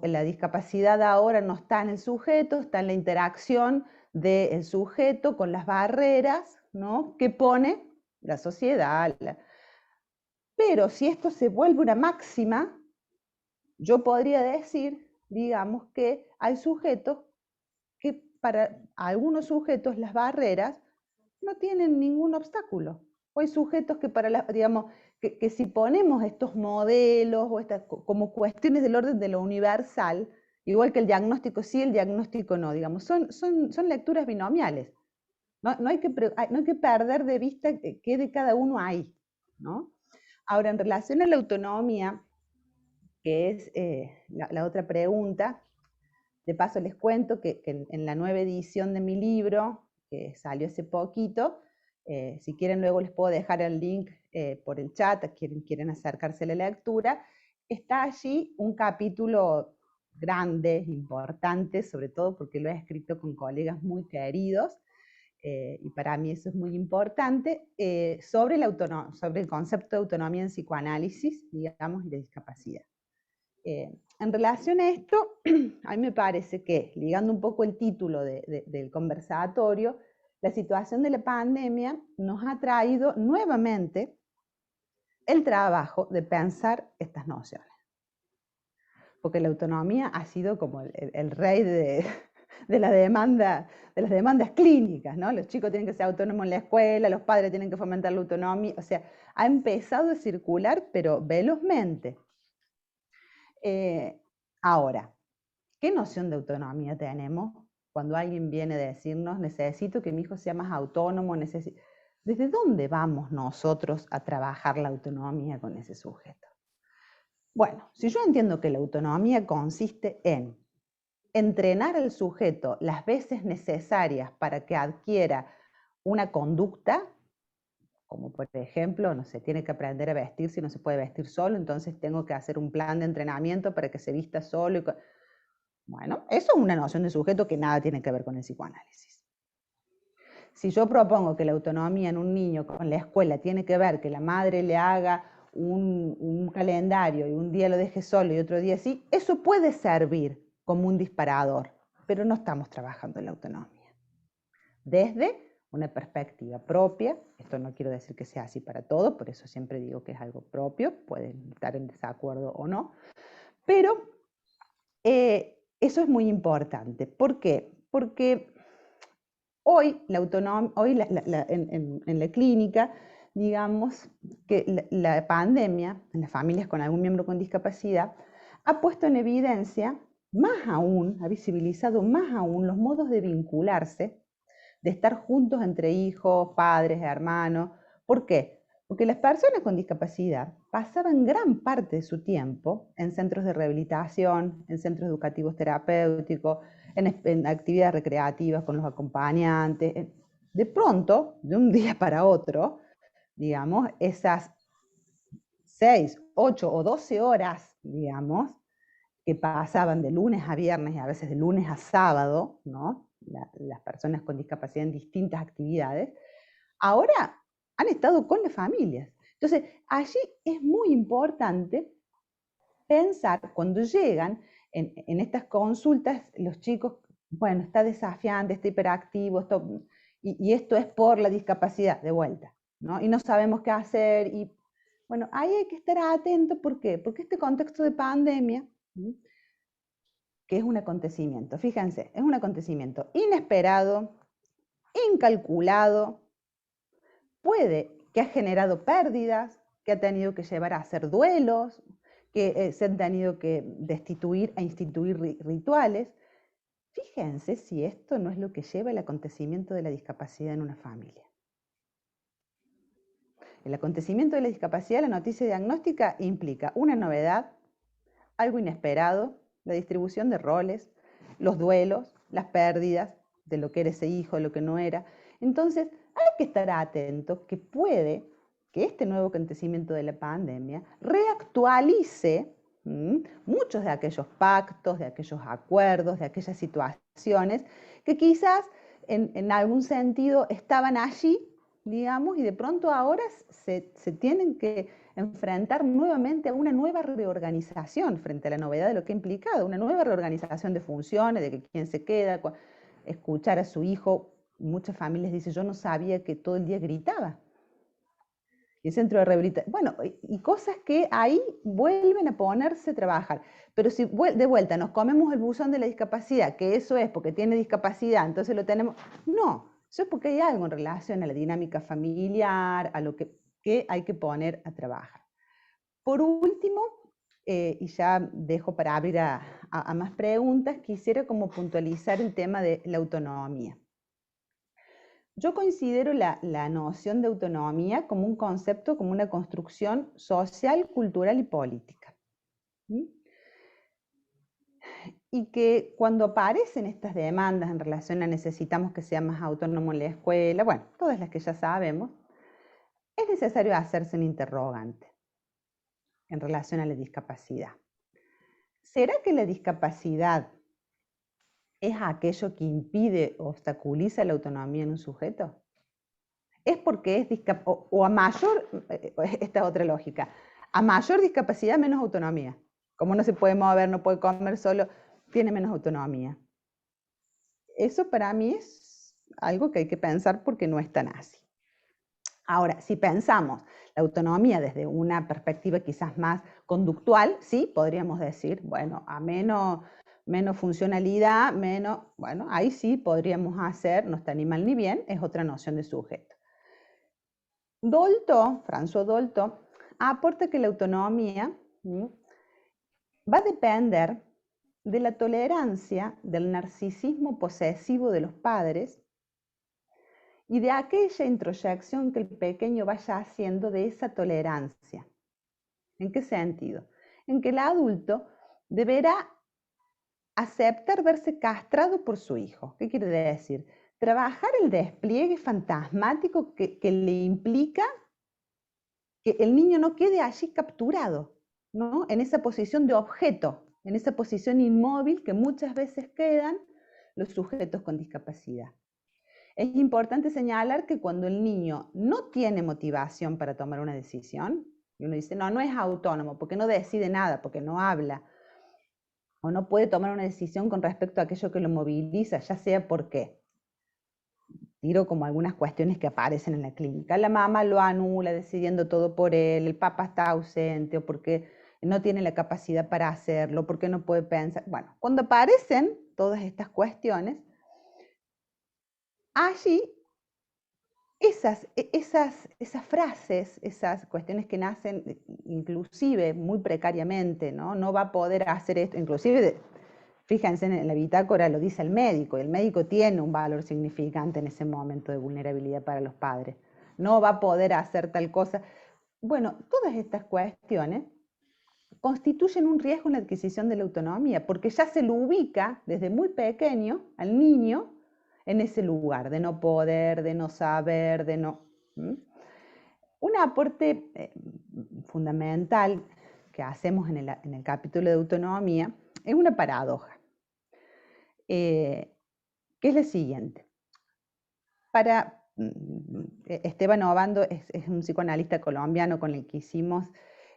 la discapacidad ahora no está en el sujeto, está en la interacción del sujeto con las barreras, ¿no?, que pone la sociedad. Pero si esto se vuelve una máxima, yo podría decir, digamos, que hay sujetos que para algunos sujetos las barreras no tienen ningún obstáculo. O hay sujetos que digamos, que si ponemos estos modelos o como cuestiones del orden de lo universal, igual que el diagnóstico sí, el diagnóstico no, digamos, son lecturas binomiales. No hay que perder de vista qué de cada uno hay, ¿no? Ahora, en relación a la autonomía, que es la otra pregunta, de paso les cuento que en la nueva edición de mi libro, que salió hace poquito, si quieren luego les puedo dejar el link por el chat, a quienes quieren acercarse a la lectura, está allí un capítulo grande, importante, sobre todo porque lo he escrito con colegas muy queridos, y para mí eso es muy importante, sobre el concepto de autonomía en psicoanálisis, digamos, y de discapacidad. En relación a esto, a mí me parece que, ligando un poco el título del conversatorio, la situación de la pandemia nos ha traído nuevamente el trabajo de pensar estas nociones. Porque la autonomía ha sido como el rey de las demandas clínicas, ¿no? Los chicos tienen que ser autónomos en la escuela, los padres tienen que fomentar la autonomía, o sea, ha empezado a circular, pero velozmente. Ahora, ¿qué noción de autonomía tenemos cuando alguien viene a decirnos, necesito que mi hijo sea más autónomo, ¿desde dónde vamos nosotros a trabajar la autonomía con ese sujeto? Bueno, si yo entiendo que la autonomía consiste en entrenar al sujeto las veces necesarias para que adquiera una conducta, como por ejemplo, no sé, tiene que aprender a vestir si no se puede vestir solo, entonces tengo que hacer un plan de entrenamiento para que se vista solo. Bueno, eso es una noción de sujeto que nada tiene que ver con el psicoanálisis. Si yo propongo que la autonomía en un niño con la escuela tiene que ver que la madre le haga un calendario y un día lo deje solo y otro día sí, eso puede servir como un disparador, pero no estamos trabajando en la autonomía. Desde una perspectiva propia, esto no quiero decir que sea así para todos, por eso siempre digo que es algo propio, pueden estar en desacuerdo o no, pero eso es muy importante. ¿Por qué? Porque hoy, en la clínica, digamos que la pandemia en las familias con algún miembro con discapacidad ha puesto en evidencia más aún, ha visibilizado más aún los modos de vincularse, de estar juntos entre hijos, padres, hermanos. ¿Por qué? Porque las personas con discapacidad pasaban gran parte de su tiempo en centros de rehabilitación, en centros educativos terapéuticos, en actividades recreativas con los acompañantes. De pronto, de un día para otro, digamos, esas 6, 8 o 12 horas, digamos, que pasaban de lunes a viernes y a veces de lunes a sábado, ¿no? Las personas con discapacidad en distintas actividades, ahora han estado con las familias. Entonces, allí es muy importante pensar, cuando llegan en estas consultas, los chicos, bueno, está desafiante, está hiperactivo, y esto es por la discapacidad, de vuelta, ¿no? Y no sabemos qué hacer, y bueno, ahí hay que estar atento. ¿Por qué? Porque este contexto de pandemia, que es un acontecimiento, fíjense, es un acontecimiento inesperado, incalculado, que ha generado pérdidas, que ha tenido que llevar a hacer duelos, que se han tenido que destituir e instituir rituales. Fíjense si esto no es lo que lleva el acontecimiento de la discapacidad en una familia. El acontecimiento de la discapacidad, la noticia diagnóstica, implica una novedad, algo inesperado, la distribución de roles, los duelos, las pérdidas de lo que era ese hijo, de lo que no era. Entonces, hay que estar atentos que puede que este nuevo acontecimiento de la pandemia reactualice muchos de aquellos pactos, de aquellos acuerdos, de aquellas situaciones que quizás en algún sentido estaban allí, digamos, y de pronto ahora se tienen que enfrentar nuevamente a una nueva reorganización frente a la novedad de lo que ha implicado, una nueva reorganización de funciones, de que quién se queda, escuchar a su hijo. Muchas familias dicen, yo no sabía que todo el día gritaba. Y el centro de rehabilitación, bueno, y cosas que ahí vuelven a ponerse a trabajar. Pero si de vuelta nos comemos el buzón de la discapacidad, que eso es porque tiene discapacidad, entonces lo tenemos. No, eso es porque hay algo en relación a la dinámica familiar, a lo que hay que poner a trabajar. Por último, y ya dejo para abrir a más preguntas, quisiera como puntualizar el tema de la autonomía. Yo considero la noción de autonomía como un concepto, como una construcción social, cultural y política. Y que cuando aparecen estas demandas en relación a necesitamos que sea más autónomo en la escuela, bueno, todas las que ya sabemos, es necesario hacerse un interrogante en relación a la discapacidad. ¿Será que la discapacidad es aquello que impide o obstaculiza la autonomía en un sujeto? Es porque es discapacidad, o a mayor, esta es otra lógica, a mayor discapacidad menos autonomía. Como no se puede mover, no puede comer solo, tiene menos autonomía. Eso para mí es algo que hay que pensar porque no es tan así. Ahora, si pensamos la autonomía desde una perspectiva quizás más conductual, sí, podríamos decir, bueno, a menos funcionalidad, bueno, ahí sí podríamos hacer, no está ni mal ni bien, es otra noción de sujeto. François Dolto, aporta que la autonomía va a depender de la tolerancia del narcisismo posesivo de los padres y de aquella introyección que el pequeño vaya haciendo de esa tolerancia. ¿En qué sentido? En que el adulto deberá aceptar verse castrado por su hijo. ¿Qué quiere decir? Trabajar el despliegue fantasmático que le implica que el niño no quede allí capturado, ¿no? En esa posición de objeto, en esa posición inmóvil que muchas veces quedan los sujetos con discapacidad. Es importante señalar que cuando el niño no tiene motivación para tomar una decisión, y uno dice, no es autónomo, porque no decide nada, porque no habla, o no puede tomar una decisión con respecto a aquello que lo moviliza, ya sea porque, tiro como algunas cuestiones que aparecen en la clínica, la mamá lo anula decidiendo todo por él, el papá está ausente, o porque no tiene la capacidad para hacerlo, porque no puede pensar. Bueno, cuando aparecen todas estas cuestiones, allí esas frases, esas cuestiones que nacen inclusive muy precariamente, no va a poder hacer esto, inclusive, fíjense en la bitácora lo dice el médico, y el médico tiene un valor significante en ese momento de vulnerabilidad para los padres, no va a poder hacer tal cosa. Bueno, todas estas cuestiones constituyen un riesgo en la adquisición de la autonomía, porque ya se lo ubica desde muy pequeño al niño en ese lugar, de no poder, de no saber, de no. Un aporte fundamental que hacemos en el capítulo de autonomía es una paradoja, que es la siguiente. Esteban Obando es un psicoanalista colombiano con el que hicimos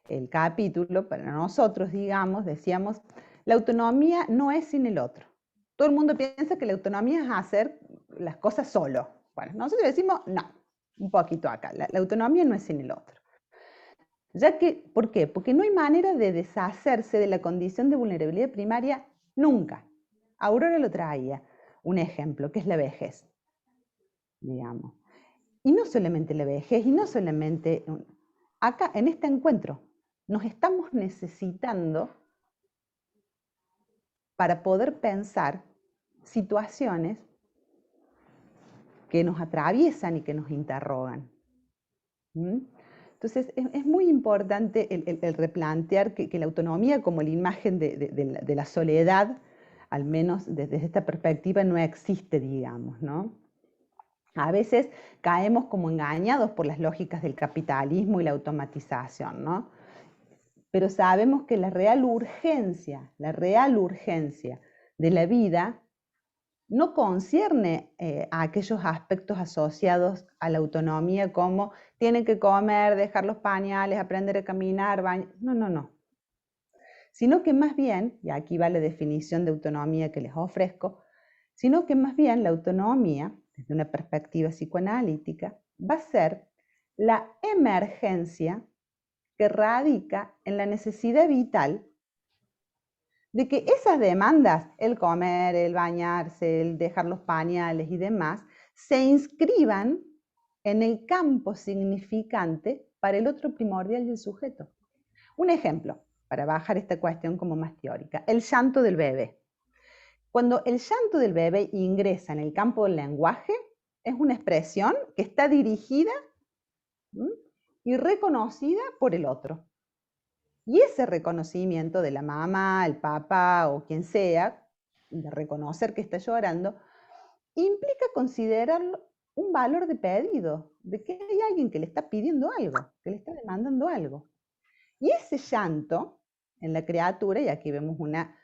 el capítulo, para nosotros, digamos, decíamos, la autonomía no es sin el otro. Todo el mundo piensa que la autonomía es hacer las cosas solo. Bueno, nosotros decimos, no, un poquito acá, la autonomía no es sin el otro. ¿Por qué? Porque no hay manera de deshacerse de la condición de vulnerabilidad primaria nunca. Aurora lo traía, un ejemplo, que es la vejez, digamos. Y no solamente la vejez, y no solamente acá, en este encuentro, nos estamos necesitando para poder pensar situaciones que nos atraviesan y que nos interrogan. Entonces, es muy importante el replantear que la autonomía como la imagen de la soledad, al menos desde esta perspectiva, no existe, digamos, ¿no? A veces caemos como engañados por las lógicas del capitalismo y la automatización, ¿no? Pero sabemos que la real urgencia de la vida no concierne a aquellos aspectos asociados a la autonomía como tienen que comer, dejar los pañales, aprender a caminar, no. Sino que más bien, y aquí va la definición de autonomía que les ofrezco, sino que más bien la autonomía, desde una perspectiva psicoanalítica, va a ser la emergencia que radica en la necesidad vital de que esas demandas, el comer, el bañarse, el dejar los pañales y demás, se inscriban en el campo significante para el otro primordial del sujeto. Un ejemplo, para bajar esta cuestión como más teórica, el llanto del bebé. Cuando el llanto del bebé ingresa en el campo del lenguaje, es una expresión que está dirigida y reconocida por el otro. Y ese reconocimiento de la mamá, el papá o quien sea, de reconocer que está llorando, implica considerarlo un valor de pedido, de que hay alguien que le está pidiendo algo, que le está demandando algo. Y ese llanto en la criatura, y aquí vemos una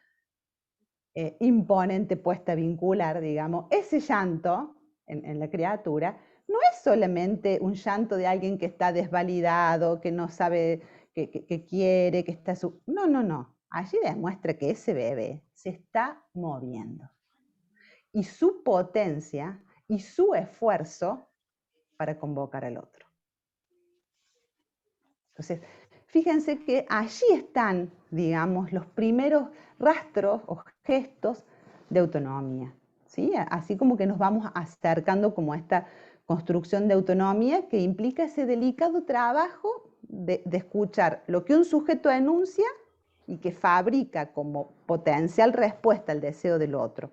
imponente puesta vincular, digamos, ese llanto en la criatura no es solamente un llanto de alguien que está desvalidado, que no sabe, que quiere, que está... No. Allí demuestra que ese bebé se está moviendo. Y su potencia y su esfuerzo para convocar al otro. Entonces, fíjense que allí están, digamos, los primeros rastros o gestos de autonomía, ¿sí? Así como que nos vamos acercando como a esta construcción de autonomía que implica ese delicado trabajo de escuchar lo que un sujeto enuncia y que fabrica como potencial respuesta al deseo del otro.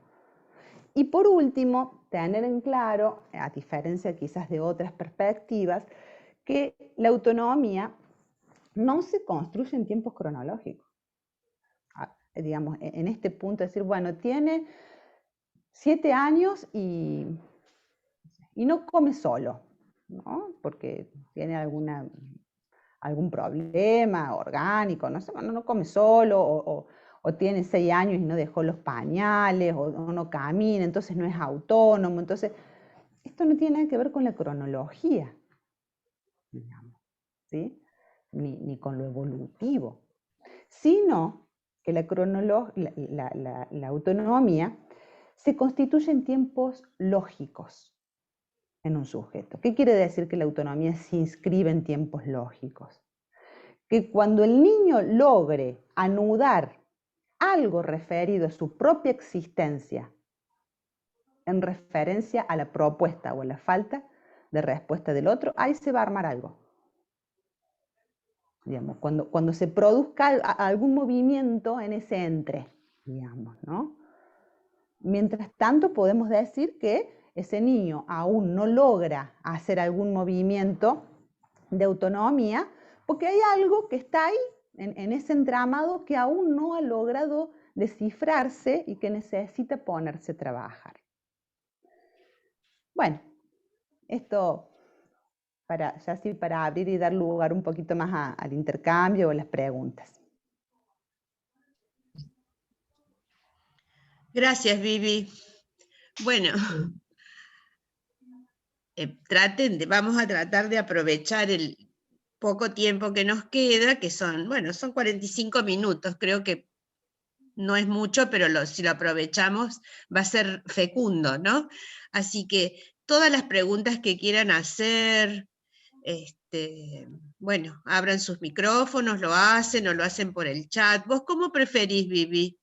Y por último, tener en claro, a diferencia quizás de otras perspectivas, que la autonomía no se construye en tiempos cronológicos. Digamos, en este punto decir, bueno, tiene 7 años y no come solo, ¿no? Porque tiene algún problema orgánico, no sé, no come solo, o tiene 6 años y no dejó los pañales, o no camina, entonces no es autónomo. Entonces, esto no tiene nada que ver con la cronología, digamos, ¿sí? Ni con lo evolutivo, sino que la autonomía se constituye en tiempos lógicos en un sujeto. ¿Qué quiere decir que la autonomía se inscribe en tiempos lógicos? Que cuando el niño logre anudar algo referido a su propia existencia en referencia a la propuesta o a la falta de respuesta del otro, ahí se va a armar algo. Digamos, cuando se produzca algún movimiento en ese entre, digamos, ¿no? Mientras tanto, podemos decir que ese niño aún no logra hacer algún movimiento de autonomía porque hay algo que está ahí, en ese entramado, que aún no ha logrado descifrarse y que necesita ponerse a trabajar. Bueno, esto para abrir y dar lugar un poquito más al intercambio o las preguntas. Gracias, Vivi. Bueno, vamos a tratar de aprovechar el poco tiempo que nos queda, que son 45 minutos, creo que no es mucho, pero si lo aprovechamos va a ser fecundo, ¿no? Así que todas las preguntas que quieran hacer, abran sus micrófonos, lo hacen o lo hacen por el chat. ¿Vos cómo preferís, Vivi?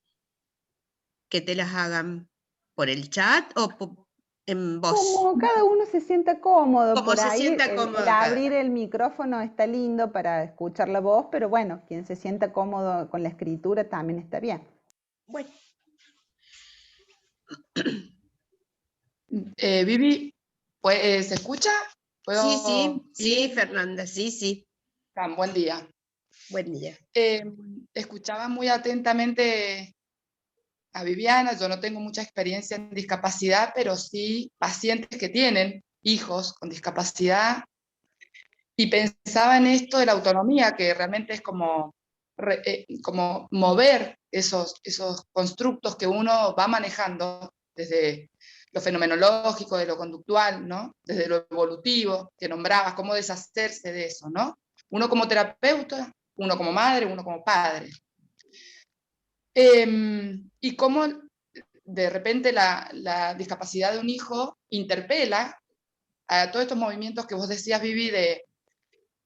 ¿Que te las hagan por el chat o en vos. Como cada uno se sienta cómodo, Como por se ahí sienta el cómodo cada abrir el micrófono está lindo para escuchar la voz, pero bueno, quien se sienta cómodo con la escritura también está bien. Bueno, Vivi, pues, ¿se escucha? sí, Fernanda, sí. Buen día. Buen día. Escuchaba muy atentamente a Viviana. Yo no tengo mucha experiencia en discapacidad, pero sí pacientes que tienen hijos con discapacidad, y pensaba en esto de la autonomía, que realmente es como mover esos constructos que uno va manejando desde lo fenomenológico, de lo conductual, ¿no? Desde lo evolutivo, que nombrabas, cómo deshacerse de eso, ¿no? Uno como terapeuta, uno como madre, uno como padre. Y cómo de repente la discapacidad de un hijo interpela a todos estos movimientos que vos decías, Vivi,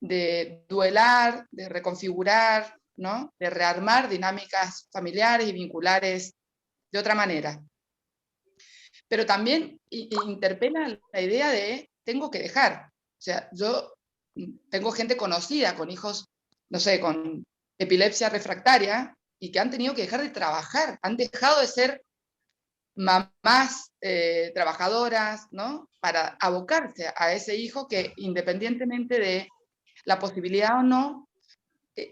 de duelar, de reconfigurar, ¿no? De rearmar dinámicas familiares y vinculares de otra manera. Pero también interpela la idea de tengo que dejar. O sea, yo tengo gente conocida con hijos, no sé, con epilepsia refractaria, y que han tenido que dejar de trabajar, han dejado de ser mamás trabajadoras, ¿no? Para abocarse a ese hijo que, independientemente de la posibilidad o no,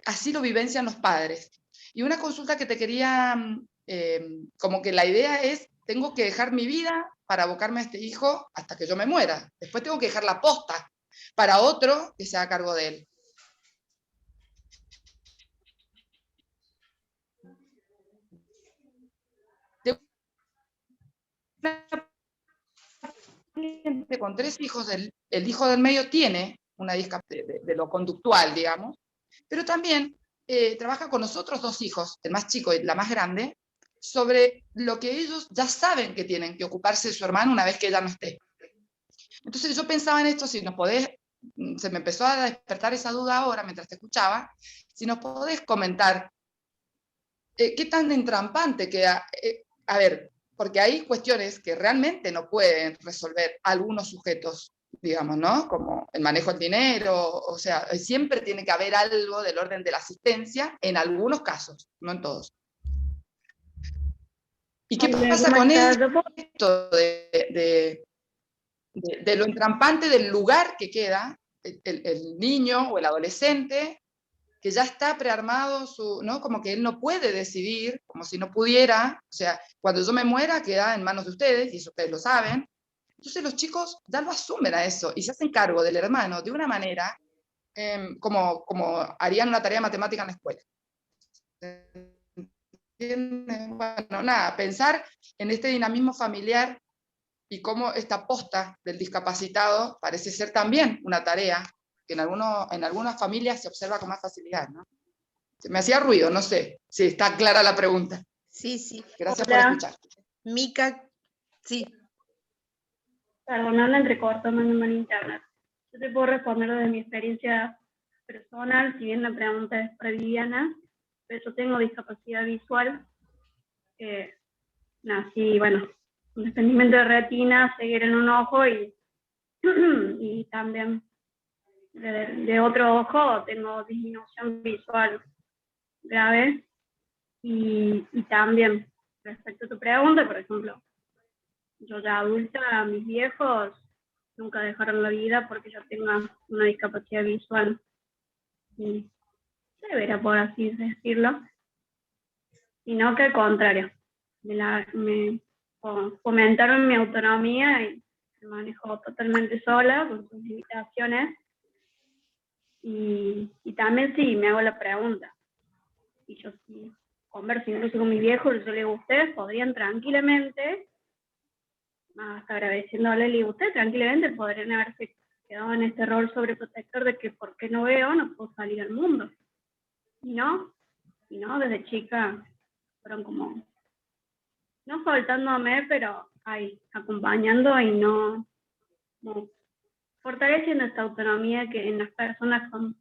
así lo vivencian los padres. Y una consulta que te quería, como que la idea es, tengo que dejar mi vida para abocarme a este hijo hasta que yo me muera. Después tengo que dejar la posta para otro que se haga cargo de él. Con 3 hijos, el hijo del medio tiene una discapacidad de lo conductual, digamos, pero también trabaja con los otros 2 hijos, el más chico y la más grande, sobre lo que ellos ya saben que tienen que ocuparse de su hermano una vez que ella no esté. Entonces yo pensaba en esto, si nos podés, se me empezó a despertar esa duda ahora mientras te escuchaba, si nos podés comentar qué tan entrampante queda, a ver, porque hay cuestiones que realmente no pueden resolver algunos sujetos, digamos, ¿no? Como el manejo del dinero, o sea, siempre tiene que haber algo del orden de la asistencia, en algunos casos, no en todos. ¿Y qué pasa con esto de lo entrampante del lugar que queda el niño o el adolescente, que ya está prearmado, ¿no? Como que él no puede decidir, como si no pudiera, o sea, cuando yo me muera queda en manos de ustedes, y eso ustedes lo saben. Entonces los chicos ya lo asumen a eso y se hacen cargo del hermano de una manera como harían una tarea de matemática en la escuela. Bueno, nada, pensar en este dinamismo familiar y cómo esta posta del discapacitado parece ser también una tarea que en algunas familias se observa con más facilidad, ¿no? Se me hacía ruido, no sé si está clara la pregunta. Sí. Gracias por escuchar. Mica, sí. Perdón, habla entrecorto, me en internet. Yo te puedo responder desde mi experiencia personal, si bien la pregunta es para Viviana, pero yo tengo discapacidad visual. Nací, bueno, un desprendimiento de retina, ceguera en un ojo y también de otro ojo tengo disminución visual grave. Y también, respecto a tu pregunta, por ejemplo, yo ya adulta, mis viejos nunca dejaron la vida porque yo tenga una discapacidad visual severa, por así decirlo, sino que al contrario, me fomentaron mi autonomía y me manejo totalmente sola con sus limitaciones. Y también sí, me hago la pregunta, y yo sí converso incluso con mis viejos, yo le digo, ustedes podrían tranquilamente, hasta agradeciéndole, le digo, ustedes tranquilamente podrían haberse quedado en este rol sobreprotector de que por qué no veo, no puedo salir al mundo. Y no, desde chica fueron como, no faltándome, pero ahí, acompañando y no fortaleciendo esta autonomía que en las personas con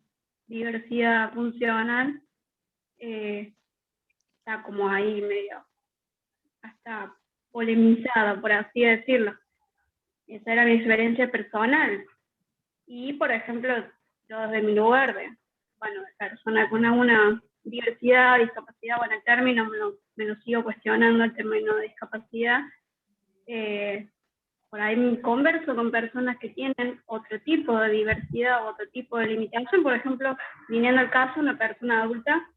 diversidad funcional está como ahí medio hasta polemizada, por así decirlo. Esa era mi experiencia personal. Y, por ejemplo, yo desde mi lugar de persona con alguna diversidad, discapacidad, bueno, el término me lo sigo cuestionando, el término de discapacidad. Por ahí converso con personas que tienen otro tipo de diversidad o otro tipo de limitación. Por ejemplo, viniendo al caso, una persona adulta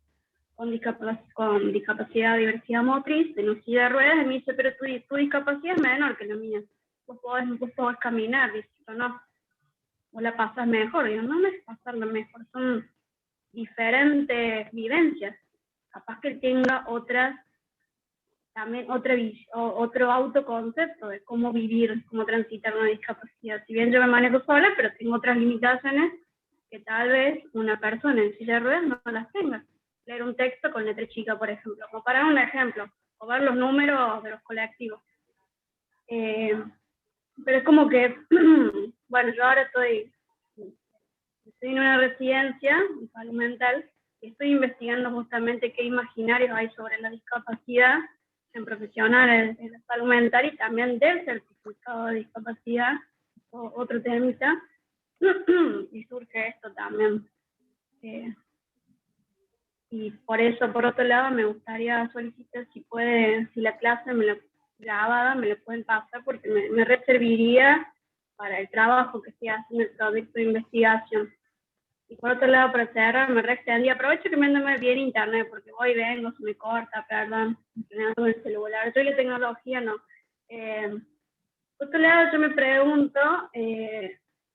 con discapacidad, diversidad motriz, en silla de ruedas, y me dice, pero tu discapacidad es menor que la mía. Vos podés caminar, dice, no, vos la pasas mejor. Digo, no es pasarla mejor, son diferentes vivencias. Capaz que tenga también otro autoconcepto de cómo vivir, cómo transitar una discapacidad. Si bien yo me manejo sola, pero tengo otras limitaciones que tal vez una persona en silla de ruedas no las tenga. Leer un texto con letra chica, por ejemplo, como para un ejemplo, o ver los números de los colectivos. Pero es como que, bueno, yo ahora estoy en una residencia de salud mental y estoy investigando justamente qué imaginarios hay sobre la discapacidad en profesionales de la salud mental y también del certificado de discapacidad, otro temita, y surge esto también. Y por eso, por otro lado, me gustaría solicitar si la clase grabada me la pueden pasar, porque me reservaría para el trabajo que estoy haciendo, el proyecto de investigación. Y por otro lado, para cerrar, me extendí. Aprovecho que me anda bien internet, porque voy y vengo, se me corta, perdón, con el celular. Yo la tecnología no. Por otro lado, yo me pregunto,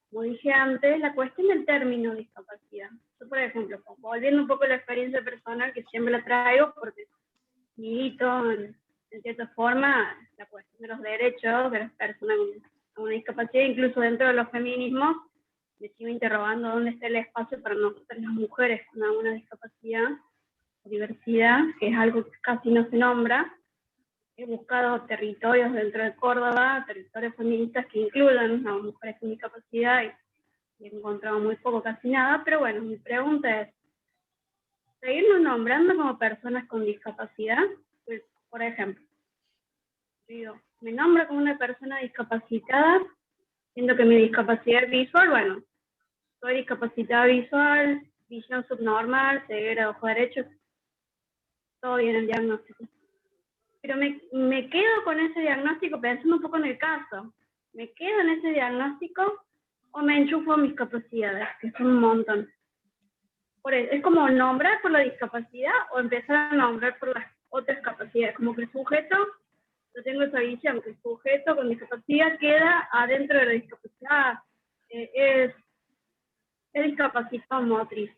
como dije antes, la cuestión del término discapacidad. Yo, por ejemplo, volviendo un poco a la experiencia personal, que siempre la traigo, porque milito, en cierta forma, la cuestión de los derechos de las personas con una discapacidad, incluso dentro de los feminismos, me sigo interrogando dónde está el espacio para nosotras las mujeres con alguna discapacidad o diversidad, que es algo que casi no se nombra. He buscado territorios dentro de Córdoba, territorios feministas que incluyan a mujeres con discapacidad y he encontrado muy poco, casi nada, pero bueno, mi pregunta es, ¿seguirnos nombrando como personas con discapacidad? Pues, por ejemplo, digo, me nombro como una persona discapacitada, siendo que mi discapacidad es visual, bueno, soy discapacitada visual, visión subnormal, ceguera de ojo derecho, todo bien el diagnóstico. Pero me quedo con ese diagnóstico pensando un poco en el caso. ¿Me quedo en ese diagnóstico o me enchufo mis capacidades, que son un montón? Por eso, es como nombrar por la discapacidad o empezar a nombrar por las otras capacidades. Como que el sujeto, yo tengo esa visión, que el sujeto con discapacidad queda adentro de la discapacidad. Es discapacitado motriz.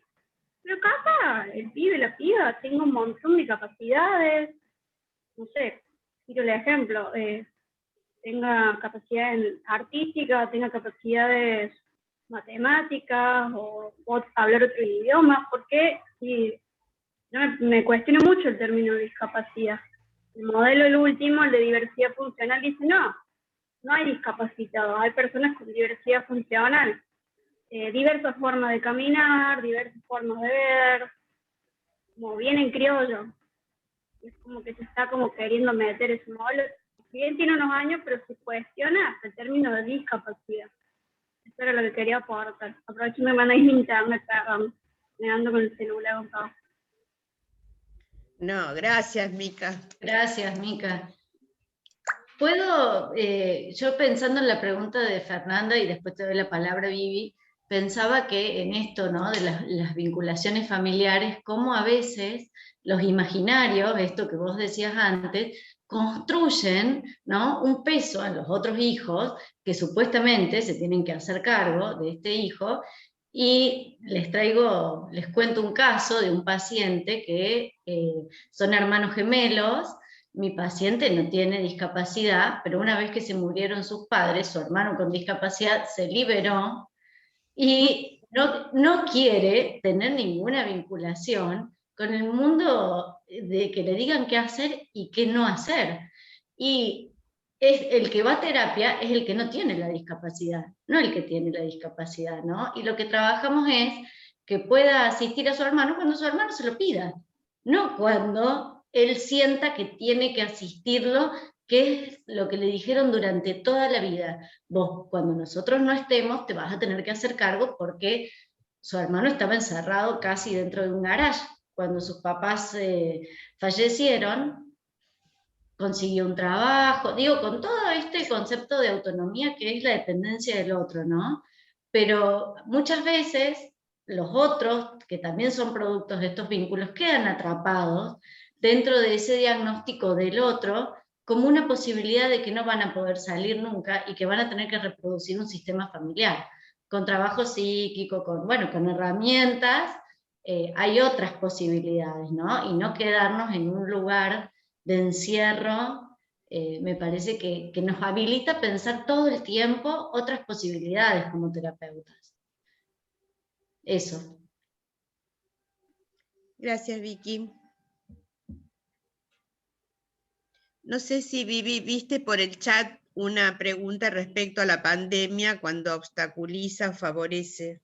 Pero capaz, el pibe, la piba, tengo un montón de capacidades, no sé, tiro el ejemplo, tenga capacidades artísticas, tenga capacidades matemáticas, o hablar otro idioma, porque si, yo me cuestiono mucho el término discapacidad. El modelo, el último, el de diversidad funcional, dice no hay discapacitados, hay personas con diversidad funcional. Diversas formas de caminar, diversas formas de ver, como bien en criollo. Es como que se está como queriendo meter ese modelo. Si bien tiene unos años, pero se cuestiona hasta el término de discapacidad. Eso era lo que quería aportar. Aprovechando que mandáis internet, perdón, me ando con el celular un poco. No, gracias, Mica. Gracias, Mica. ¿Puedo, yo pensando en la pregunta de Fernanda y después te doy la palabra, Vivi, pensaba que en esto, ¿no?, de las vinculaciones familiares, cómo a veces los imaginarios, esto que vos decías antes, construyen, ¿no?, un peso en los otros hijos que supuestamente se tienen que hacer cargo de este hijo. Y les cuento un caso de un paciente que son hermanos gemelos. Mi paciente no tiene discapacidad, pero una vez que se murieron sus padres, su hermano con discapacidad se liberó y no quiere tener ninguna vinculación con el mundo de que le digan qué hacer y qué no hacer. Y el que va a terapia es el que no tiene la discapacidad, no el que tiene la discapacidad, ¿no? Y lo que trabajamos es que pueda asistir a su hermano cuando su hermano se lo pida, no cuando él sienta que tiene que asistirlo qué es lo que le dijeron durante toda la vida. Vos, cuando nosotros no estemos, te vas a tener que hacer cargo porque su hermano estaba encerrado casi dentro de un garage. Cuando sus papás fallecieron, consiguió un trabajo, digo, con todo este concepto de autonomía que es la dependencia del otro, ¿no? Pero muchas veces los otros, que también son productos de estos vínculos, quedan atrapados dentro de ese diagnóstico del otro como una posibilidad de que no van a poder salir nunca y que van a tener que reproducir un sistema familiar, con trabajo psíquico, con, bueno, con herramientas, hay otras posibilidades, ¿no? Y no quedarnos en un lugar de encierro, me parece que nos habilita a pensar todo el tiempo otras posibilidades como terapeutas. Eso. Gracias, Vicky. No sé si Vivi, viste por el chat una pregunta respecto a la pandemia cuando obstaculiza o favorece.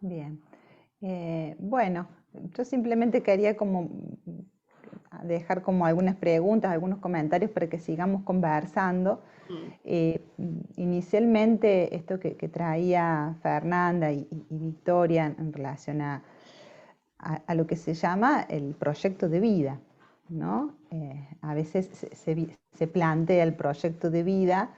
Bien. Bueno, yo simplemente quería como dejar como algunas preguntas, algunos comentarios para que sigamos conversando. Inicialmente esto que traía Fernanda y Victoria en relación a lo que se llama el proyecto de vida, ¿no? A veces se plantea el proyecto de vida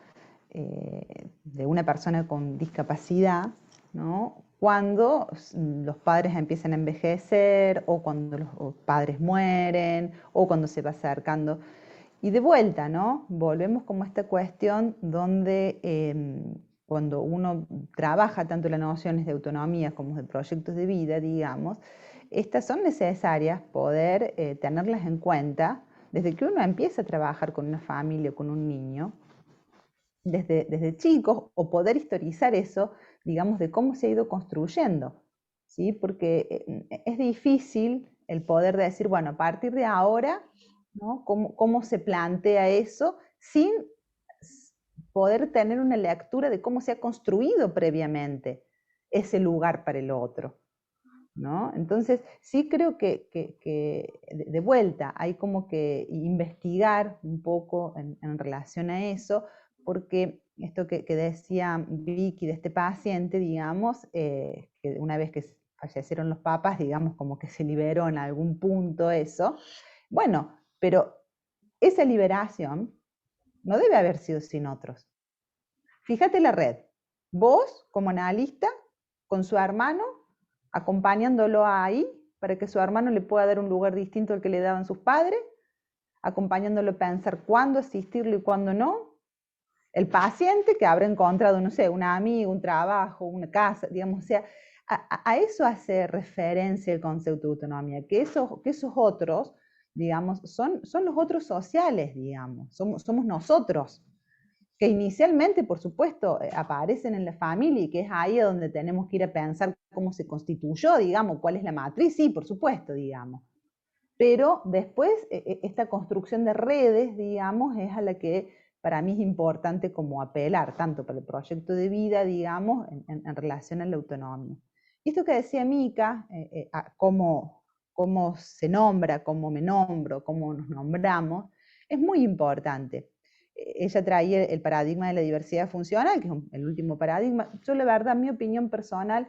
de una persona con discapacidad, ¿no? Cuando los padres empiezan a envejecer, o cuando los padres mueren, o cuando se va acercando. Y de vuelta, ¿no? Volvemos como a esta cuestión donde cuando uno trabaja tanto las nociones de autonomía como de proyectos de vida, digamos, estas son necesarias poder tenerlas en cuenta desde que uno empieza a trabajar con una familia, con un niño, desde chicos, o poder historizar eso, digamos, de cómo se ha ido construyendo, ¿sí? Porque es difícil el poder decir, bueno, a partir de ahora, ¿no? ¿Cómo se plantea eso sin poder tener una lectura de cómo se ha construido previamente ese lugar para el otro, ¿no? Entonces, sí creo que de vuelta hay como que investigar un poco en relación a eso, porque esto que decía Vicky de este paciente, digamos, que una vez que fallecieron los papás, digamos, como que se liberó en algún punto eso. Bueno, pero esa liberación no debe haber sido sin otros. Fíjate la red. Vos, como analista, con su hermano, acompañándolo ahí para que su hermano le pueda dar un lugar distinto al que le daban sus padres, acompañándolo a pensar cuándo asistirlo y cuándo no. El paciente que habrá encontrado, no sé, un amigo, un trabajo, una casa, digamos, o sea, a eso hace referencia el concepto de autonomía, que esos otros, digamos, son los otros sociales, digamos, somos nosotros, que inicialmente, por supuesto, aparecen en la familia y que es ahí donde tenemos que ir a pensar cómo se constituyó, digamos, cuál es la matriz, sí, por supuesto, digamos. Pero después, esta construcción de redes, digamos, es a la que para mí es importante como apelar, tanto para el proyecto de vida, digamos, en relación a la autonomía. Y esto que decía Mica, cómo se nombra, cómo me nombro, cómo nos nombramos, es muy importante. Ella traía el paradigma de la diversidad funcional, que es el último paradigma. Yo, la verdad, mi opinión personal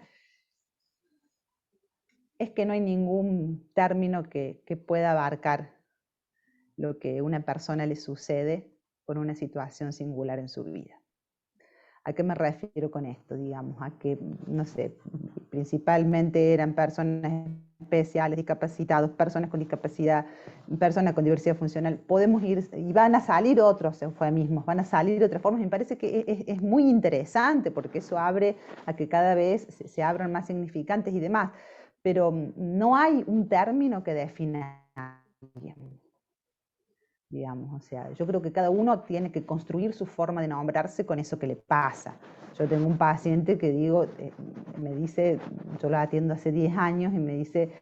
es que no hay ningún término que pueda abarcar lo que a una persona le sucede con una situación singular en su vida. ¿A qué me refiero con esto? Digamos, a que, no sé, principalmente eran personas especiales, discapacitados, personas con discapacidad, personas con diversidad funcional. Podemos ir, y van a salir otros eufemismos, van a salir otras formas. Me parece que es muy interesante porque eso abre a que cada vez se abran más significantes y demás. Pero no hay un término que defina bien, digamos, o sea, yo creo que cada uno tiene que construir su forma de nombrarse con eso que le pasa. Yo tengo un paciente que digo, me dice, yo lo atiendo hace 10 años y me dice,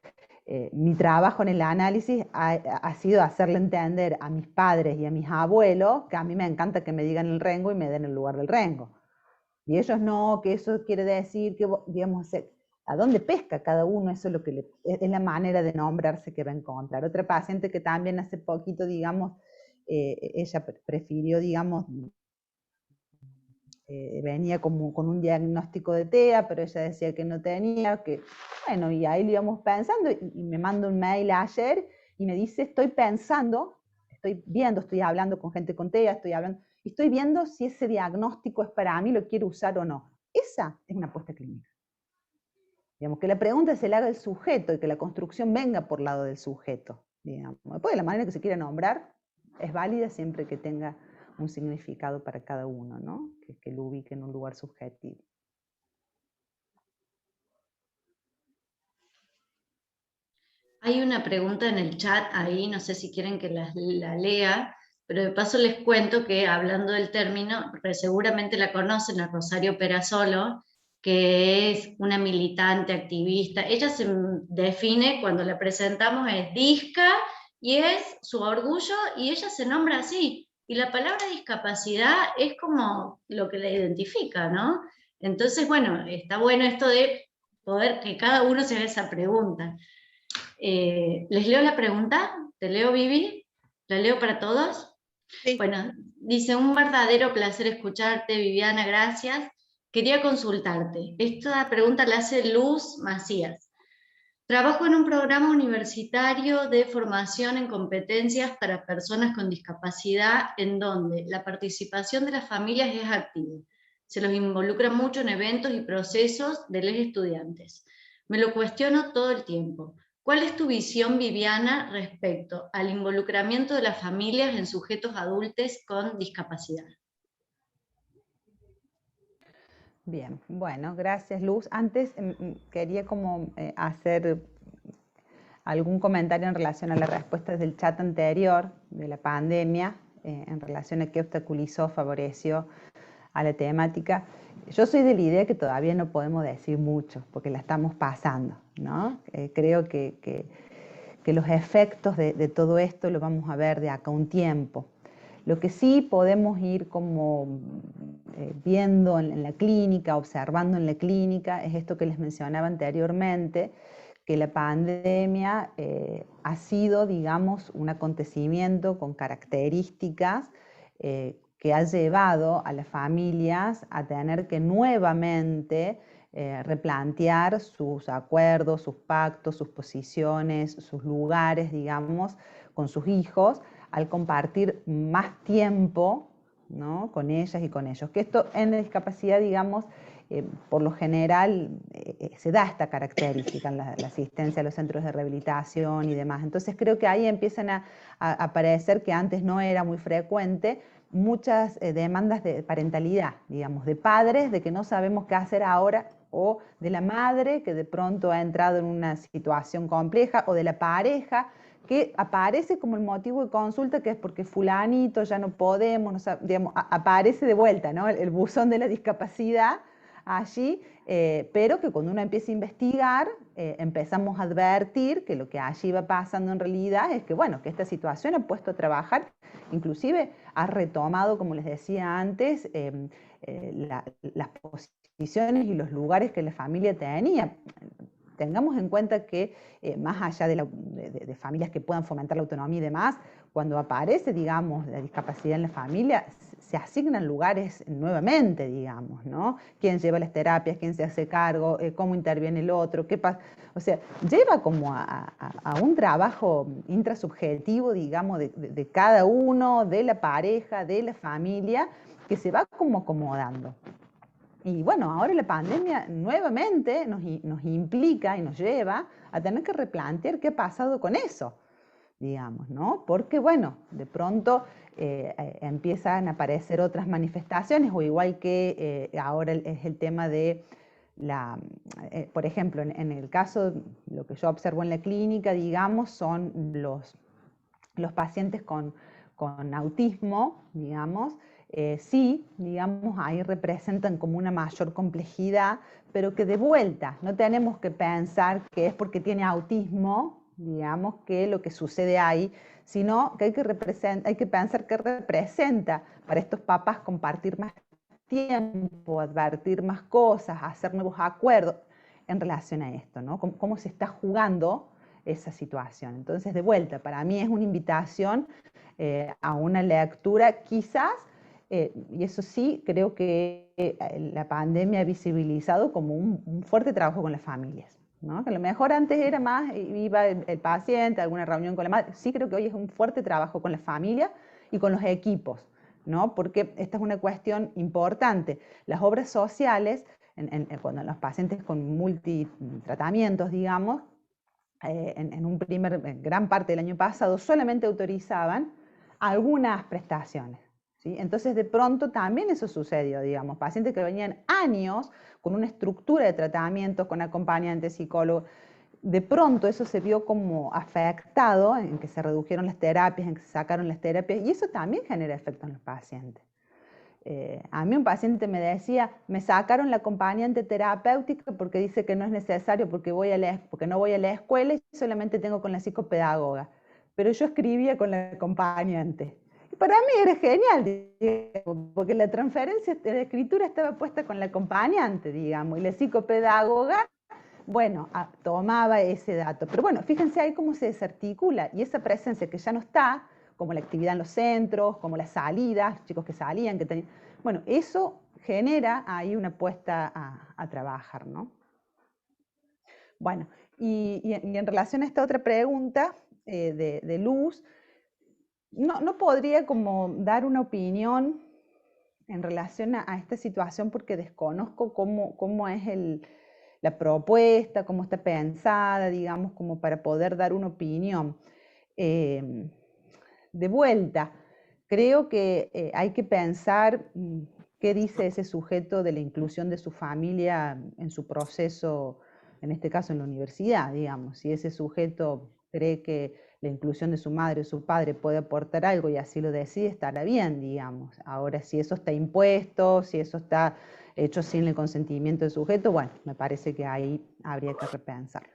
mi trabajo en el análisis ha sido hacerle entender a mis padres y a mis abuelos que a mí me encanta que me digan el rengo y me den el lugar del rengo. Y ellos no, que eso quiere decir que, digamos, a dónde pesca cada uno, eso es lo que es la manera de nombrarse que va a encontrar. Otra paciente que también hace poquito, digamos, ella prefirió, digamos, venía como con un diagnóstico de TEA, pero ella decía que no tenía, que bueno, y ahí lo íbamos pensando, y me manda un mail ayer, y me dice, estoy pensando, estoy viendo, estoy hablando con gente con TEA, estoy viendo si ese diagnóstico es para mí, lo quiero usar o no. Esa es una apuesta clínica. Digamos, que la pregunta se la haga el sujeto, y que la construcción venga por lado del sujeto, digamos. Después, de la manera que se quiera nombrar, es válida siempre que tenga un significado para cada uno, ¿no? Que lo ubique en un lugar subjetivo. Hay una pregunta en el chat ahí, no sé si quieren que la lea, pero de paso les cuento que hablando del término, seguramente la conocen, a Rosario Perazzolo, que es una militante, activista. Ella se define, cuando la presentamos, es disca, y es su orgullo, y ella se nombra así. Y la palabra discapacidad es como lo que la identifica, ¿no? Entonces, bueno, está bueno esto de poder que cada uno se haga esa pregunta. ¿Les leo la pregunta? ¿Te leo, Vivi? ¿La leo para todos? Sí. Bueno, dice, un verdadero placer escucharte, Viviana, gracias. Quería consultarte. Esta pregunta la hace Luz Macías. Trabajo en un programa universitario de formación en competencias para personas con discapacidad, en donde la participación de las familias es activa. Se los involucra mucho en eventos y procesos de los estudiantes. Me lo cuestiono todo el tiempo. ¿Cuál es tu visión, Viviana, respecto al involucramiento de las familias en sujetos adultos con discapacidad? Bien, bueno, gracias, Luz. Antes quería como hacer algún comentario en relación a las respuestas del chat anterior de la pandemia, en relación a qué obstaculizó, favoreció a la temática. Yo soy de la idea que todavía no podemos decir mucho, porque la estamos pasando, ¿no? Creo que los efectos de todo esto lo vamos a ver de acá a un tiempo. Lo que sí podemos ir como viendo en la clínica, observando en la clínica, es esto que les mencionaba anteriormente, que la pandemia ha sido, digamos, un acontecimiento con características que ha llevado a las familias a tener que nuevamente replantear sus acuerdos, sus pactos, sus posiciones, sus lugares, digamos, con sus hijos, al compartir más tiempo, ¿no?, con ellas y con ellos. Que esto en la discapacidad, digamos, por lo general se da esta característica en la asistencia a los centros de rehabilitación y demás. Entonces creo que ahí empiezan a aparecer, que antes no era muy frecuente, muchas demandas de parentalidad, digamos, de padres, de que no sabemos qué hacer ahora, o de la madre que de pronto ha entrado en una situación compleja, o de la pareja que aparece como el motivo de consulta, que es porque fulanito ya no podemos, no, digamos, aparece de vuelta, ¿no?, el buzón de la discapacidad allí, pero que cuando uno empieza a investigar, empezamos a advertir que lo que allí va pasando en realidad es que, bueno, que esta situación ha puesto a trabajar, inclusive ha retomado, como les decía antes, las posiciones y los lugares que la familia tenía. Tengamos en cuenta que más allá de familias que puedan fomentar la autonomía y demás, cuando aparece, digamos, la discapacidad en la familia, se asignan lugares nuevamente, digamos, ¿no? ¿Quién lleva las terapias? ¿Quién se hace cargo? ¿Cómo interviene el otro? ¿Qué pasa? O sea, lleva como a un trabajo intrasubjetivo, digamos, de cada uno, de la pareja, de la familia, que se va como acomodando. Y bueno, ahora la pandemia nuevamente nos implica y nos lleva a tener que replantear qué ha pasado con eso, digamos, ¿no? Porque, bueno, de pronto empiezan a aparecer otras manifestaciones, o igual que ahora es el tema de por ejemplo, en el caso, lo que yo observo en la clínica, digamos, son los pacientes con autismo, digamos. Sí, digamos, ahí representan como una mayor complejidad, pero que de vuelta no tenemos que pensar que es porque tiene autismo, digamos, que lo que sucede ahí, sino que hay que pensar que representa para estos papás compartir más tiempo, advertir más cosas, hacer nuevos acuerdos. en relación a esto, ¿no? Cómo se está jugando esa situación. Entonces, de vuelta, para mí es una invitación a una lectura, quizás, y eso sí, creo que la pandemia ha visibilizado como un fuerte trabajo con las familias, ¿no? Que a lo mejor antes era más, iba el paciente a alguna reunión con la madre, sí creo que hoy es un fuerte trabajo con la familia y con los equipos, ¿no? Porque esta es una cuestión importante. Las obras sociales, cuando los pacientes con multitratamientos, digamos, en gran parte del año pasado, solamente autorizaban algunas prestaciones, ¿sí? Entonces, de pronto también eso sucedió, digamos, pacientes que venían años con una estructura de tratamientos, con acompañantes, psicólogos, de pronto eso se vio como afectado, en que se redujeron las terapias, en que se sacaron las terapias, y eso también genera efecto en los pacientes. A mí un paciente me decía, me sacaron la acompañante terapéutica porque dice que no es necesario porque no voy a la escuela y solamente tengo con la psicopedagoga. Pero yo escribía con la acompañante. Y para mí era genial, digamos, porque la transferencia de la escritura estaba puesta con la acompañante, digamos, y la psicopedagoga, bueno, tomaba ese dato. Pero bueno, fíjense ahí cómo se desarticula y esa presencia que ya no está, como la actividad en los centros, como las salidas, chicos que salían, que tenían... Bueno, eso genera ahí una puesta a trabajar, ¿no? Bueno, y en relación a esta otra pregunta de Luz, no podría como dar una opinión en relación a esta situación porque desconozco cómo es la propuesta, cómo está pensada, digamos, como para poder dar una opinión. De vuelta, creo que hay que pensar qué dice ese sujeto de la inclusión de su familia en su proceso, en este caso en la universidad, digamos. Si ese sujeto cree que la inclusión de su madre o su padre puede aportar algo y así lo decide, estará bien, digamos. Ahora, si eso está impuesto, si eso está hecho sin el consentimiento del sujeto, bueno, me parece que ahí habría que repensarlo.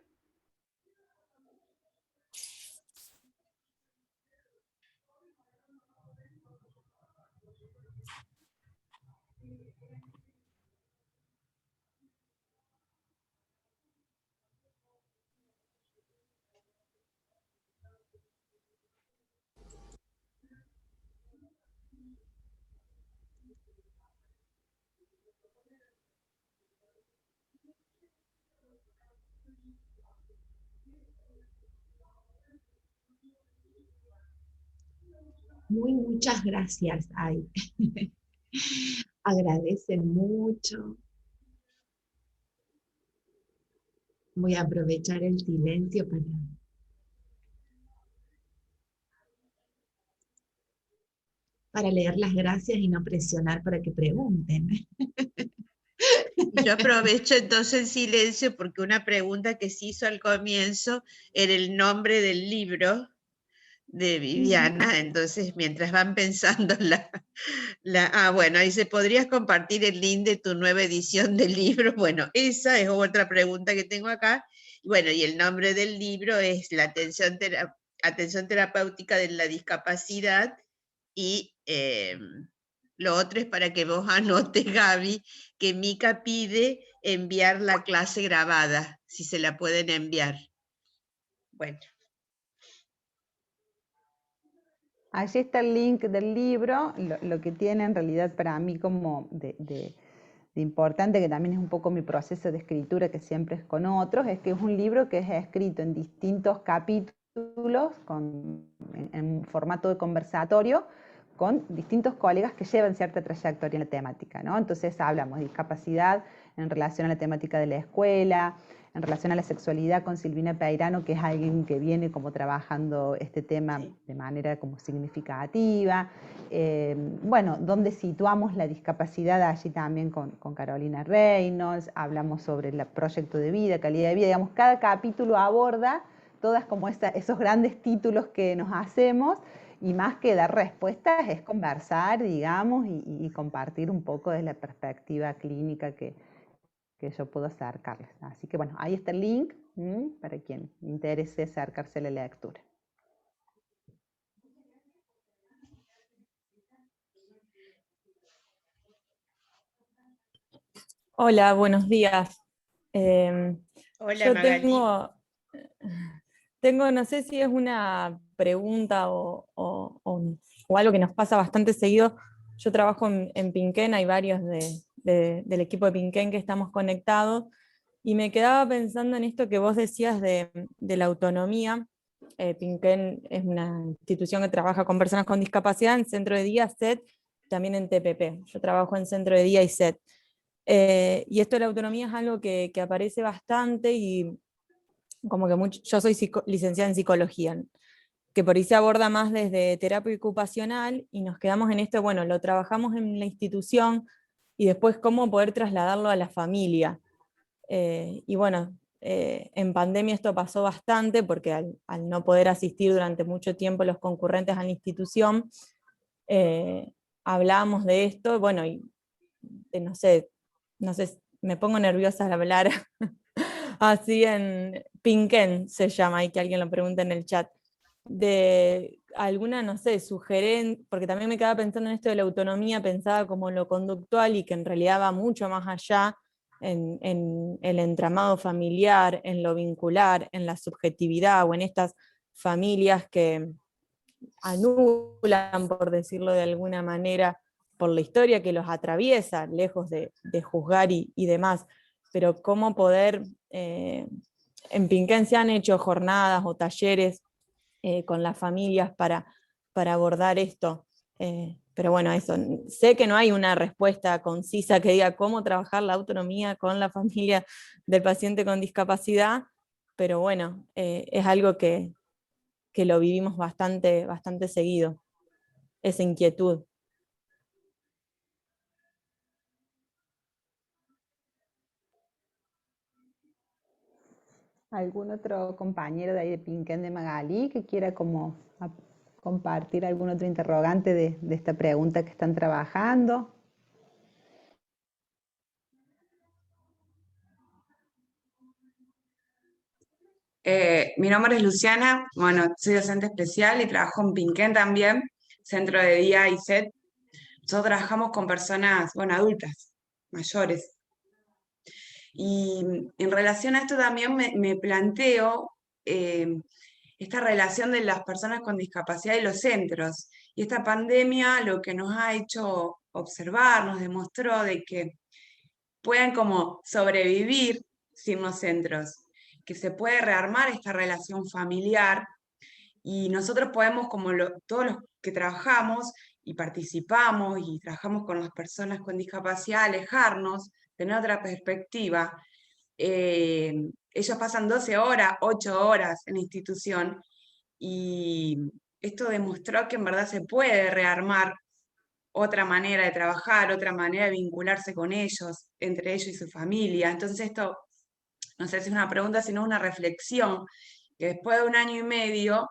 Muchas gracias, Ay. Agradecen mucho. Voy a aprovechar el silencio para leer las gracias y no presionar para que pregunten. Yo aprovecho entonces el silencio porque una pregunta que se hizo al comienzo era el nombre del libro de Viviana, entonces mientras van pensando bueno, ahí se podrías compartir el link de tu nueva edición del libro. Bueno, esa es otra pregunta que tengo acá. Bueno, y el nombre del libro es La atención terapéutica de la discapacidad y lo otro es para que vos anotes, Gaby, que Mica pide enviar la clase grabada, si se la pueden enviar. Bueno. Allí está el link del libro, lo que tiene en realidad para mí como de importante, que también es un poco mi proceso de escritura, que siempre es con otros, es que es un libro que es escrito en distintos capítulos, en formato de conversatorio, con distintos colegas que llevan cierta trayectoria en la temática, ¿no? Entonces hablamos de discapacidad en relación a la temática de la escuela, en relación a la sexualidad con Silvina Peirano, que es alguien que viene como trabajando este tema de manera como significativa. Bueno, donde situamos la discapacidad allí también con Carolina Reynolds, hablamos sobre el proyecto de vida, calidad de vida, digamos, cada capítulo aborda todas como esos grandes títulos que nos hacemos, y más que dar respuestas es conversar, digamos, y compartir un poco de la perspectiva clínica que yo puedo acercarles. Así que bueno, ahí está el link para quien interese acercarse a la lectura. Hola, buenos días. Hola, Yo Magalí. tengo, no sé si es una pregunta o algo que nos pasa bastante seguido. Yo trabajo en Pinquén, hay varios del equipo de Pinquén que estamos conectados, y me quedaba pensando en esto que vos decías de la autonomía. Pinquén es una institución que trabaja con personas con discapacidad en centro de día, SET, también en TPP. Yo trabajo en centro de día y SET. Y esto de la autonomía es algo que aparece bastante, y como que yo soy licenciada en psicología, que por ahí se aborda más desde terapia ocupacional, y nos quedamos en esto, bueno, lo trabajamos en la institución y después cómo poder trasladarlo a la familia. Y bueno, en pandemia esto pasó bastante porque al no poder asistir durante mucho tiempo los concurrentes a la institución, hablábamos de esto, bueno, y no sé, me pongo nerviosa al hablar. Así en Pinquén se llama, y que alguien lo pregunte en el chat, de alguna, no sé, sugerencia, porque también me quedaba pensando en esto de la autonomía, pensaba como lo conductual, y que en realidad va mucho más allá en el entramado familiar, en lo vincular, en la subjetividad, o en estas familias que anulan, por decirlo de alguna manera, por la historia que los atraviesa, lejos de juzgar y demás. Pero cómo poder, en Pinquén se han hecho jornadas o talleres con las familias para abordar esto. Pero bueno, eso, sé que no hay una respuesta concisa que diga cómo trabajar la autonomía con la familia del paciente con discapacidad, pero bueno, es algo que lo vivimos bastante seguido, esa inquietud. ¿Algún otro compañero de ahí de Pinquén de Magalí que quiera como compartir algún otro interrogante de esta pregunta que están trabajando? Mi nombre es Luciana, bueno, soy docente especial y trabajo en Pinquén también, centro de día y SET. Nosotros trabajamos con personas, bueno, adultas, mayores. Y en relación a esto también me planteo esta relación de las personas con discapacidad y los centros. Y esta pandemia lo que nos ha hecho observar, nos demostró de que puedan como sobrevivir sin los centros, que se puede rearmar esta relación familiar, y nosotros podemos, como todos los que trabajamos y participamos y trabajamos con las personas con discapacidad, alejarnos, tener otra perspectiva. Ellos pasan 12 horas, 8 horas en la institución, y esto demostró que en verdad se puede rearmar otra manera de trabajar, otra manera de vincularse con ellos, entre ellos y su familia. Entonces esto, no sé si es una pregunta, sino una reflexión, que después de 1 año y medio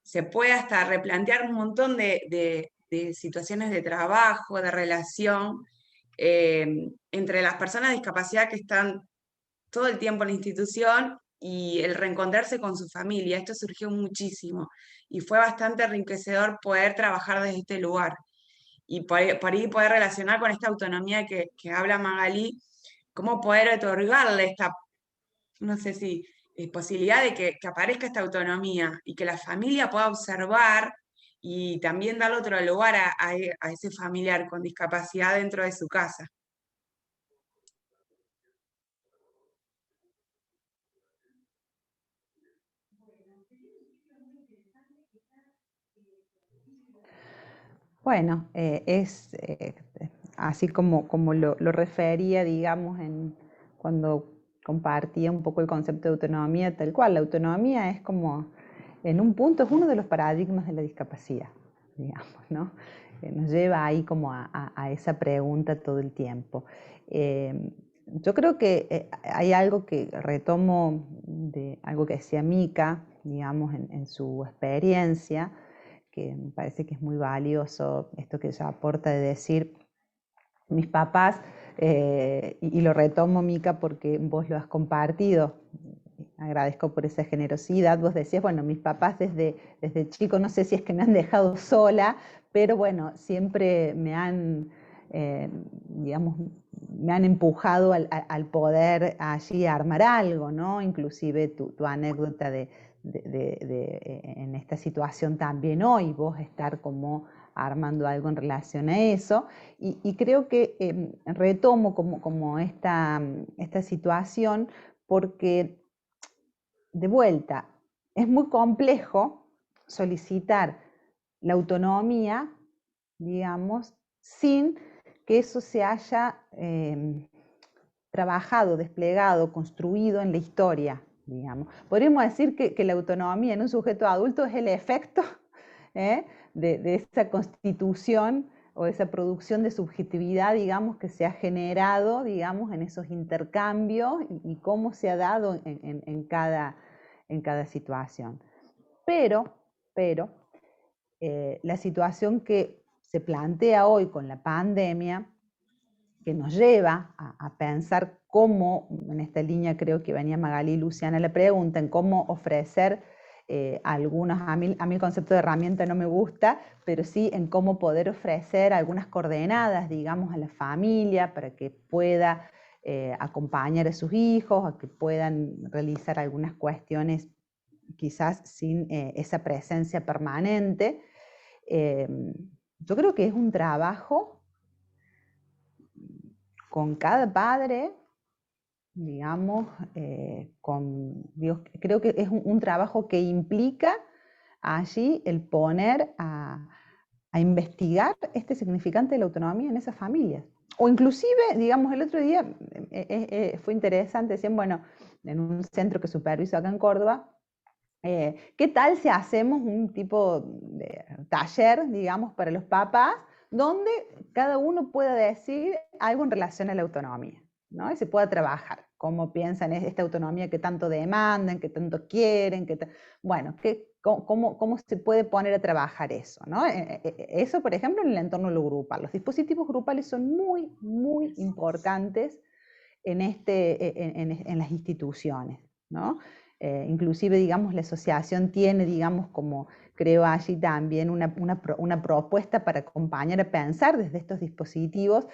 se puede hasta replantear un montón de situaciones de trabajo, de relación, entre las personas de discapacidad que están todo el tiempo en la institución y el reencontrarse con su familia. Esto surgió muchísimo y fue bastante enriquecedor poder trabajar desde este lugar y por ahí poder relacionar con esta autonomía que habla Magalí, cómo poder otorgarle esta, no sé si, posibilidad de que aparezca esta autonomía y que la familia pueda observar y también darle otro lugar a ese familiar con discapacidad dentro de su casa. Bueno, es así como lo refería, digamos, cuando compartía un poco el concepto de autonomía, tal cual. La autonomía es como, en un punto, es uno de los paradigmas de la discapacidad, digamos, ¿no? Nos lleva ahí como a esa pregunta todo el tiempo. Yo creo que hay algo que retomo de algo que decía Mica, digamos, en su experiencia, que me parece que es muy valioso, esto que ella aporta de decir, mis papás, y lo retomo, Mica, porque vos lo has compartido, agradezco por esa generosidad. Vos decías, bueno, mis papás desde chico, no sé si es que me han dejado sola, pero bueno, siempre me han digamos, me han empujado al poder allí armar algo, ¿no? Inclusive tu anécdota en esta situación también hoy, vos estar como armando algo en relación a eso, y creo que retomo como esta situación porque, de vuelta, es muy complejo solicitar la autonomía, digamos, sin que eso se haya trabajado, desplegado, construido en la historia, digamos. Podríamos decir que la autonomía en un sujeto adulto es el efecto de esa constitución o esa producción de subjetividad, digamos, que se ha generado, digamos, en esos intercambios y cómo se ha dado en cada situación. Pero la situación que se plantea hoy con la pandemia, que nos lleva a pensar cómo, en esta línea creo que venía Magalí y Luciana la pregunta, en cómo ofrecer algunos, a mí el concepto de herramienta no me gusta, pero sí en cómo poder ofrecer algunas coordenadas, digamos, a la familia para que pueda acompañar a sus hijos, a que puedan realizar algunas cuestiones quizás sin esa presencia permanente. Yo creo que es un trabajo con cada padre, digamos, creo que es un trabajo que implica allí el poner a investigar este significante de la autonomía en esas familias. O inclusive, digamos, el otro día fue interesante, decían, bueno, en un centro que superviso acá en Córdoba, ¿qué tal si hacemos un tipo de taller, digamos, para los papás, donde cada uno pueda decir algo en relación a la autonomía, ¿no? Y se pueda trabajar, cómo piensan esta autonomía que tanto demandan, que tanto quieren, bueno, cómo se puede poner a trabajar eso, ¿no? Eso, por ejemplo, en el entorno de lo grupal. Los dispositivos grupales son muy, muy importantes en las instituciones, ¿no? Inclusive, digamos, la asociación tiene, digamos, como creo allí también una propuesta para acompañar a pensar desde estos dispositivos,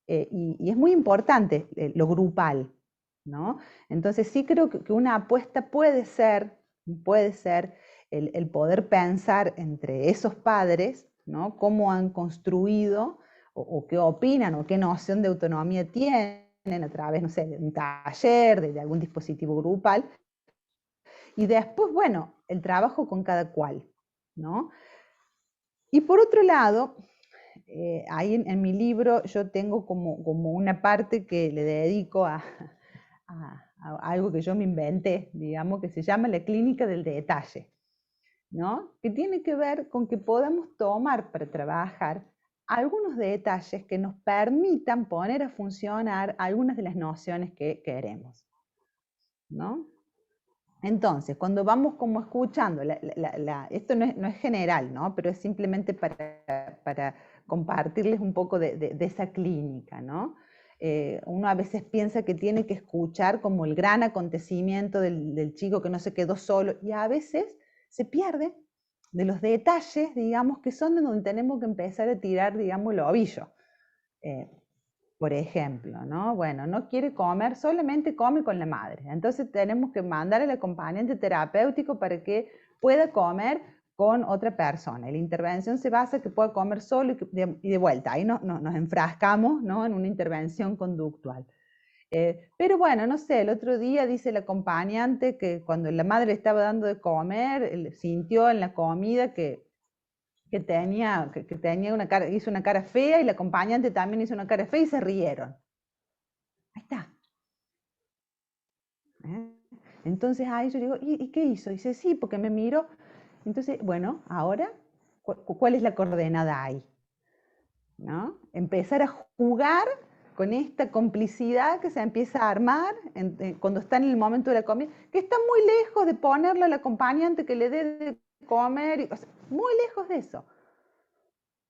y es muy importante lo grupal, ¿no? Entonces sí creo que una apuesta puede ser el poder pensar entre esos padres, ¿no? Cómo han construido o qué opinan o qué noción de autonomía tienen a través, no sé, de un taller, de algún dispositivo grupal. Y después, bueno, el trabajo con cada cual, ¿no? Y por otro lado, ahí en mi libro yo tengo como una parte que le dedico a algo que yo me inventé, digamos, que se llama la clínica del detalle, ¿no? Que tiene que ver con que podamos tomar para trabajar algunos detalles que nos permitan poner a funcionar algunas de las nociones que queremos, ¿no? Entonces, cuando vamos como escuchando, esto no es general, ¿no? Pero es simplemente para compartirles un poco de esa clínica, ¿no? Uno a veces piensa que tiene que escuchar como el gran acontecimiento del chico que no se quedó solo, y a veces se pierde de los detalles, digamos, que son de donde tenemos que empezar a tirar, digamos, el ovillo. Por ejemplo, ¿no? Bueno, no quiere comer, solamente come con la madre. Entonces tenemos que mandar al acompañante terapéutico para que pueda comer con otra persona. Y la intervención se basa en que pueda comer solo y de vuelta. Ahí nos enfrascamos, ¿no? En una intervención conductual. Pero bueno, no sé, el otro día dice el acompañante que cuando la madre estaba dando de comer, sintió en la comida que tenía una cara, hizo una cara fea, y la acompañante también hizo una cara fea y se rieron. Ahí está. Entonces ahí yo digo, ¿y qué hizo? Dice, sí, porque me miró. Entonces, bueno, ahora, ¿cuál es la coordenada ahí? ¿No? Empezar a jugar con esta complicidad que se empieza a armar cuando está en el momento de la comida, que está muy lejos de ponerle al acompañante que le dé de comer, o sea, muy lejos de eso,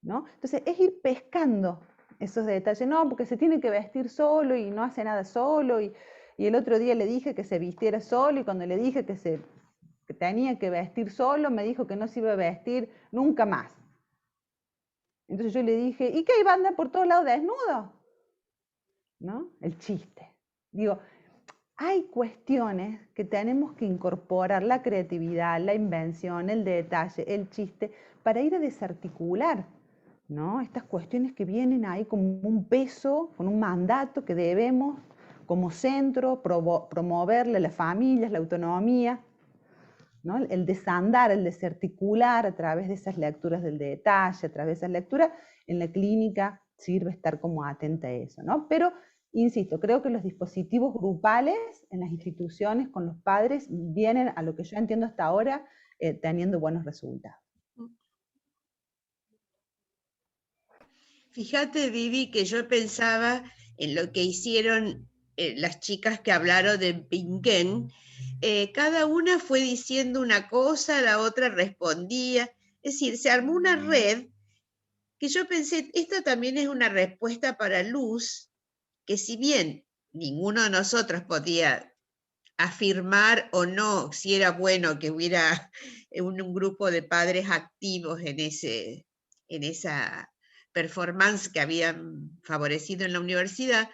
¿no? Entonces es ir pescando esos detalles, no, porque se tiene que vestir solo y no hace nada solo, y el otro día le dije que se vistiera solo, y cuando le dije que tenía que vestir solo, me dijo que no se iba a vestir nunca más. Entonces yo le dije, ¿y qué iba a andar por todos lados desnudo? ¿No? El chiste. Digo, hay cuestiones que tenemos que incorporar, la creatividad, la invención, el detalle, el chiste, para ir a desarticular, ¿no? Estas cuestiones que vienen ahí como un peso, con un mandato que debemos como centro promoverle a las familias, la autonomía, ¿no? El desandar, el desarticular a través de esas lecturas del detalle, a través de esas lecturas, en la clínica sirve estar como atenta a eso, ¿no? Pero, insisto, creo que los dispositivos grupales en las instituciones con los padres vienen, a lo que yo entiendo hasta ahora, teniendo buenos resultados. Fíjate, Vivi, que yo pensaba en lo que hicieron las chicas que hablaron de Pinquén. Cada una fue diciendo una cosa, la otra respondía. Es decir, se armó una red que yo pensé, esta también es una respuesta para Luz, que si bien ninguno de nosotros podía afirmar o no si era bueno que hubiera un grupo de padres activos en esa performance que habían favorecido en la universidad,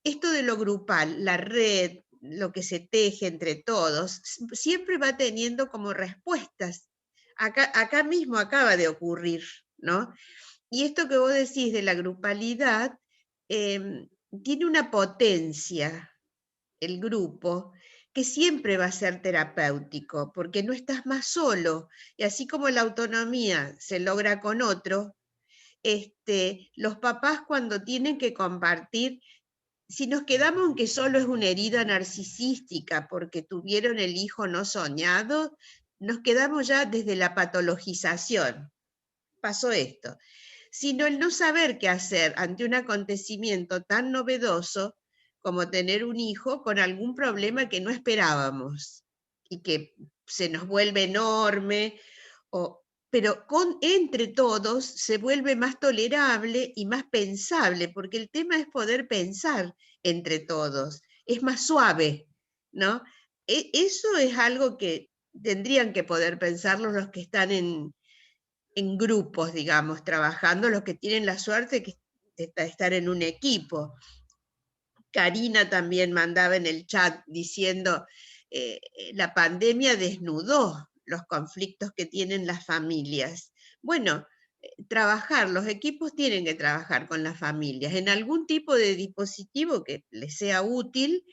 esto de lo grupal, la red, lo que se teje entre todos, siempre va teniendo como respuestas. Acá mismo acaba de ocurrir, ¿no? Y esto que vos decís de la grupalidad, tiene una potencia, el grupo, que siempre va a ser terapéutico, porque no estás más solo, y así como la autonomía se logra con otro, los papás cuando tienen que compartir, si nos quedamos en que solo es una herida narcisística porque tuvieron el hijo no soñado, nos quedamos ya desde la patologización. Pasó esto. Sino el no saber qué hacer ante un acontecimiento tan novedoso como tener un hijo con algún problema que no esperábamos y que se nos vuelve enorme, pero entre todos se vuelve más tolerable y más pensable, porque el tema es poder pensar entre todos, es más suave, ¿no? Eso es algo que tendrían que poder pensarlo los que están en grupos, digamos, trabajando, los que tienen la suerte de estar en un equipo. Karina también mandaba en el chat diciendo, la pandemia desnudó los conflictos que tienen las familias. Bueno, los equipos tienen que trabajar con las familias en algún tipo de dispositivo que les sea útil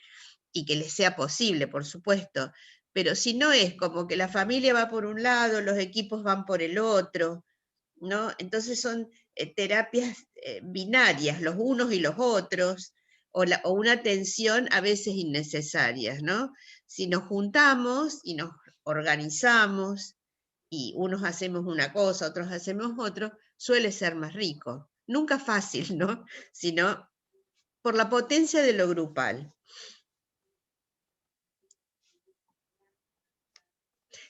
y que les sea posible, por supuesto. Pero si no es como que la familia va por un lado, los equipos van por el otro, ¿no? Entonces son terapias binarias, los unos y los otros, o una tensión a veces innecesaria, ¿no? Si nos juntamos y nos organizamos y unos hacemos una cosa, otros hacemos otro, suele ser más rico. Nunca fácil, ¿no? Sino por la potencia de lo grupal.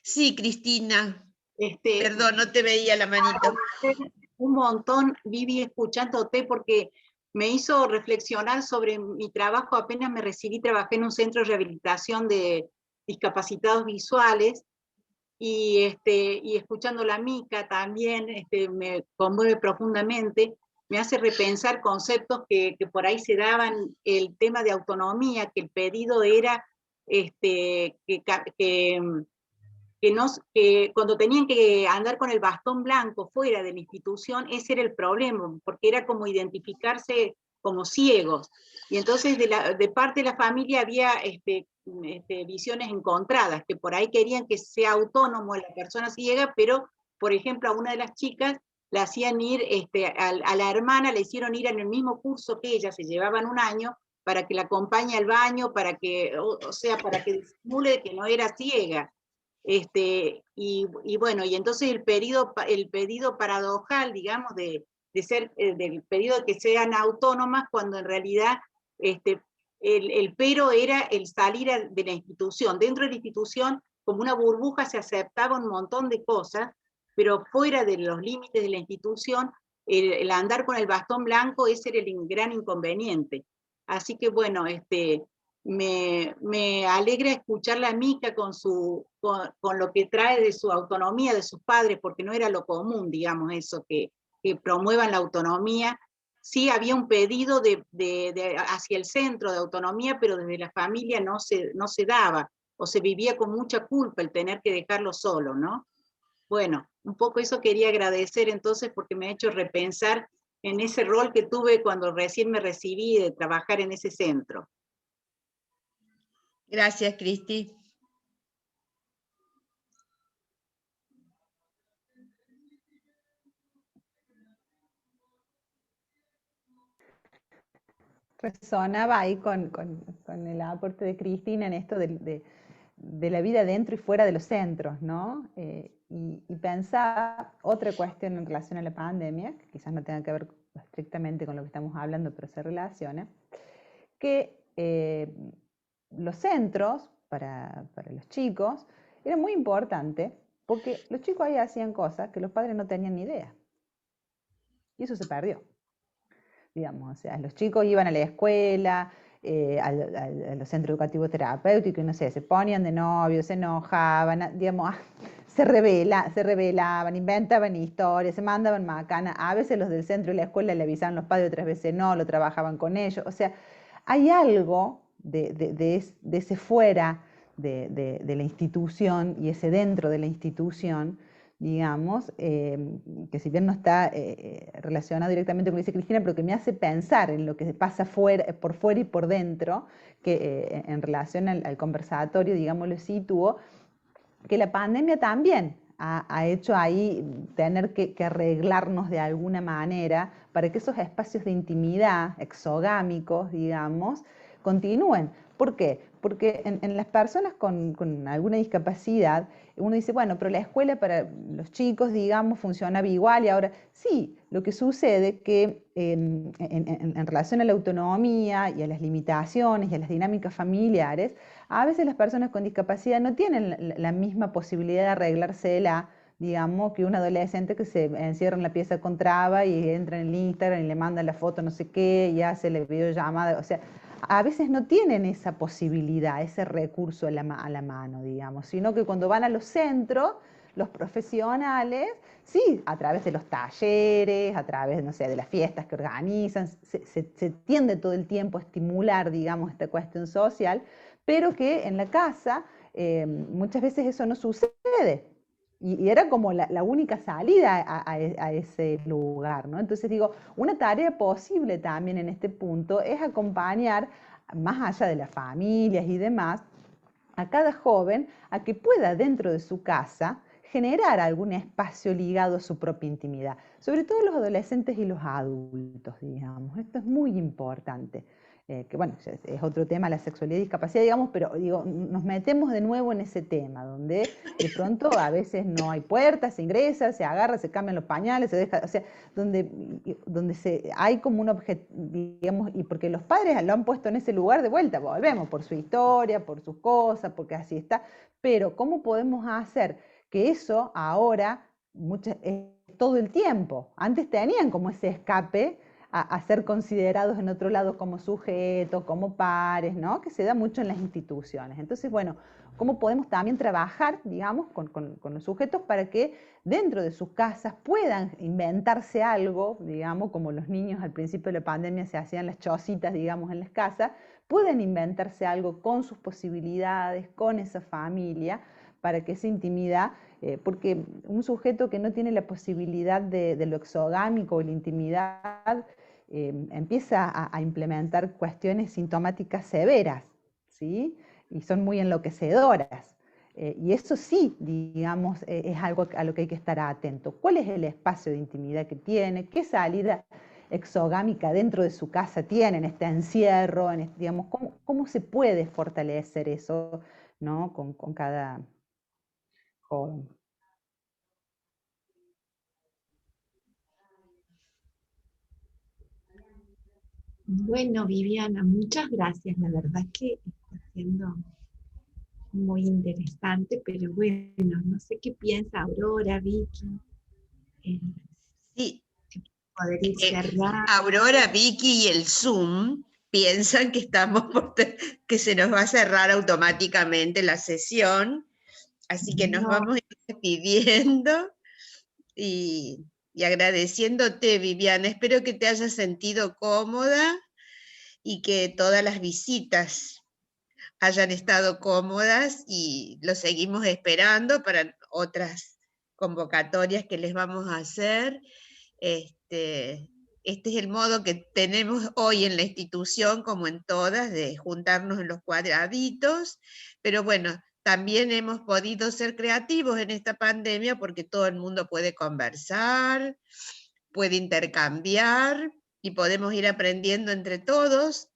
Sí, Cristina. Perdón, no te veía la manito. Un montón, Vivi, escuchándote, porque me hizo reflexionar sobre mi trabajo. Apenas me recibí, trabajé en un centro de rehabilitación de discapacitados visuales, y escuchando la Mica también me conmueve profundamente, me hace repensar conceptos que por ahí se daban, el tema de autonomía, que el pedido era que cuando tenían que andar con el bastón blanco fuera de la institución, ese era el problema, porque era como identificarse como ciegos. Y entonces de parte de la familia había visiones encontradas, que por ahí querían que sea autónomo la persona ciega, pero, por ejemplo, a una de las chicas la hacían ir, a la hermana le hicieron ir en el mismo curso que ella, se llevaban un año, para que la acompañe al baño, para que, para que disimule que no era ciega. Y bueno, y entonces el pedido paradojal, digamos, del pedido de que sean autónomas, cuando en realidad el pero era el salir de la institución. Dentro de la institución, como una burbuja, se aceptaba un montón de cosas, pero fuera de los límites de la institución, el andar con el bastón blanco, ese era el gran inconveniente. Así que bueno, me alegra escucharla a Mica con lo que trae de su autonomía, de sus padres, porque no era lo común, digamos, eso, que que promuevan la autonomía. Sí había un pedido hacia el centro de autonomía, pero desde la familia no se daba, o se vivía con mucha culpa el tener que dejarlo solo, ¿no? Bueno, un poco eso quería agradecer entonces, porque me ha hecho repensar en ese rol que tuve cuando recién me recibí de trabajar en ese centro. Gracias, Cristi. Resonaba ahí con el aporte de Cristina en esto de la vida dentro y fuera de los centros, ¿no? Y pensaba otra cuestión en relación a la pandemia, que quizás no tenga que ver estrictamente con lo que estamos hablando, pero se relaciona, que los centros para los chicos era muy importante, porque los chicos ahí hacían cosas que los padres no tenían ni idea. Y eso se perdió. Digamos, o sea, los chicos iban a la escuela, a los centros educativos terapéuticos, y no sé, se ponían de novios, se enojaban, digamos, se rebelaban, inventaban historias, se mandaban macanas. A veces los del centro y la escuela le avisaban a los padres, otras veces no, lo trabajaban con ellos. O sea, hay algo de ese fuera de la institución y ese dentro de la institución, digamos, que si bien no está relacionado directamente con lo que dice Cristina, pero que me hace pensar en lo que pasa por fuera y por dentro, que en relación al conversatorio, digamos, lo sitúo, que la pandemia también ha hecho ahí tener que arreglarnos de alguna manera para que esos espacios de intimidad exogámicos, digamos, continúen. ¿Por qué? Porque en las personas con alguna discapacidad, uno dice, bueno, pero la escuela para los chicos, digamos, funcionaba igual y ahora sí. Lo que sucede que en relación a la autonomía y a las limitaciones y a las dinámicas familiares, a veces las personas con discapacidad no tienen la misma posibilidad de arreglársela, digamos, que un adolescente que se encierra en la pieza con traba y entra en el Instagram y le manda la foto no sé qué y hace la videollamada. O sea, a veces no tienen esa posibilidad, ese recurso a la mano, digamos, sino que cuando van a los centros, los profesionales, sí, a través de los talleres, a través, no sé, de las fiestas que organizan, se tiende todo el tiempo a estimular, digamos, esta cuestión social, pero que en la casa muchas veces eso no sucede. Y era como la única salida a ese lugar, ¿no? Entonces digo, una tarea posible también en este punto es acompañar, más allá de las familias y demás, a cada joven a que pueda dentro de su casa generar algún espacio ligado a su propia intimidad, sobre todo los adolescentes y los adultos, digamos. Esto es muy importante. Que bueno, es otro tema, la sexualidad y discapacidad, digamos, pero digo, nos metemos de nuevo en ese tema, donde de pronto a veces no hay puertas, se ingresa, se agarra, se cambian los pañales, se deja, o sea, donde hay como un objeto, digamos, y porque los padres lo han puesto en ese lugar de vuelta, volvemos, por su historia, por sus cosas, porque así está, pero ¿cómo podemos hacer que eso ahora, todo el tiempo? Antes tenían como ese escape a ser considerados en otro lado como sujetos, como pares, ¿no? Que se da mucho en las instituciones. Entonces, bueno, ¿cómo podemos también trabajar, digamos, con los sujetos para que dentro de sus casas puedan inventarse algo, digamos, como los niños al principio de la pandemia se hacían las chocitas, digamos, en las casas, pueden inventarse algo con sus posibilidades, con esa familia, para que esa intimidad, porque un sujeto que no tiene la posibilidad de lo exogámico o la intimidad, empieza a implementar cuestiones sintomáticas severas, ¿sí? Y son muy enloquecedoras. Y eso sí, digamos, es algo a lo que hay que estar atento. ¿Cuál es el espacio de intimidad que tiene? ¿Qué salida exogámica dentro de su casa tiene en este encierro? Digamos, ¿cómo se puede fortalecer eso, ¿no? con cada joven? Bueno, Viviana, muchas gracias. La verdad que está siendo muy interesante, pero bueno, no sé qué piensa Aurora, Vicky. Sí. Poder ir cerrando. Aurora, Vicky y el Zoom piensan que que se nos va a cerrar automáticamente la sesión, así que nos vamos a ir despidiendo y Y agradeciéndote, Viviana, espero que te hayas sentido cómoda y que todas las visitas hayan estado cómodas, y lo seguimos esperando para otras convocatorias que les vamos a hacer. Este es el modo que tenemos hoy en la institución, como en todas, de juntarnos en los cuadraditos, pero bueno, también hemos podido ser creativos en esta pandemia porque todo el mundo puede conversar, puede intercambiar y podemos ir aprendiendo entre todos.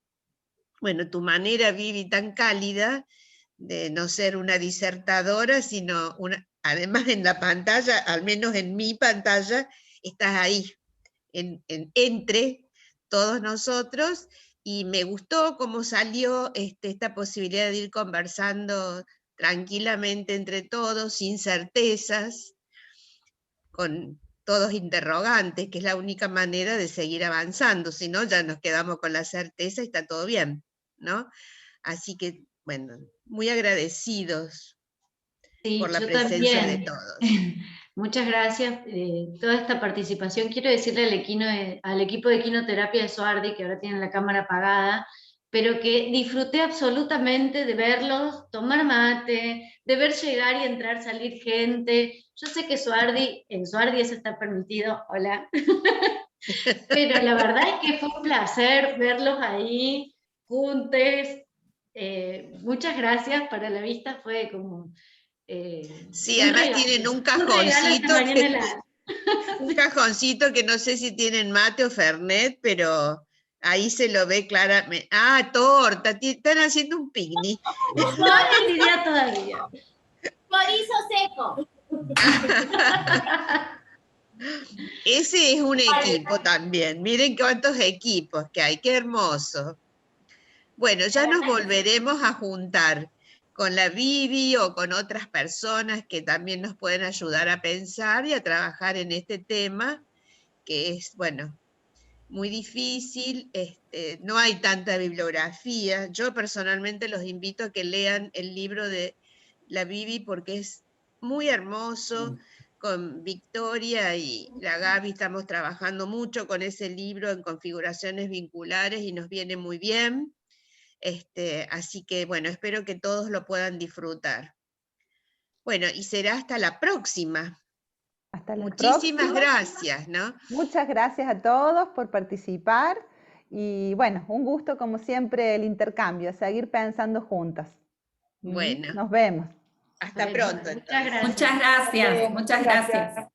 Bueno, tu manera, Vivi, tan cálida de no ser una disertadora, sino además en la pantalla, al menos en mi pantalla, estás ahí, entre todos nosotros, y me gustó cómo salió esta posibilidad de ir conversando tranquilamente entre todos, sin certezas, con todos interrogantes, que es la única manera de seguir avanzando, si no ya nos quedamos con la certeza y está todo bien, ¿no? Así que, bueno, muy agradecidos por la presencia de todos. Muchas gracias. Toda esta participación, quiero decirle al equipo de Equinoterapia de Soardi, que ahora tienen la cámara apagada, pero que disfruté absolutamente de verlos tomar mate, de ver llegar y entrar, salir gente. Yo sé que en Soardi eso está permitido, hola. Pero la verdad es que fue un placer verlos ahí, juntos. Muchas gracias, para la vista fue como... sí, además tienen un cajoncito, un cajoncito que no sé si tienen mate o fernet, pero ahí se lo ve claramente. Ah, torta, están haciendo un picnic. No es idea todavía. Chorizo seco. Ese es un equipo también. Miren cuántos equipos que hay, qué hermoso. Bueno, ya nos volveremos a juntar con la Vivi o con otras personas que también nos pueden ayudar a pensar y a trabajar en este tema, que es, bueno, muy difícil. No hay tanta bibliografía. Yo personalmente los invito a que lean el libro de la Vivi porque es muy hermoso. Con Victoria y la Gaby estamos trabajando mucho con ese libro en configuraciones vinculares y nos viene muy bien. Así que, bueno, espero que todos lo puedan disfrutar. Bueno, y será hasta la próxima. Hasta la Muchísimas próxima. gracias, ¿no? Muchas gracias a todos por participar y bueno, un gusto como siempre el intercambio, seguir pensando juntas. Bueno. Nos vemos. Hasta pronto. Muchas gracias. Muchas gracias, muchas gracias.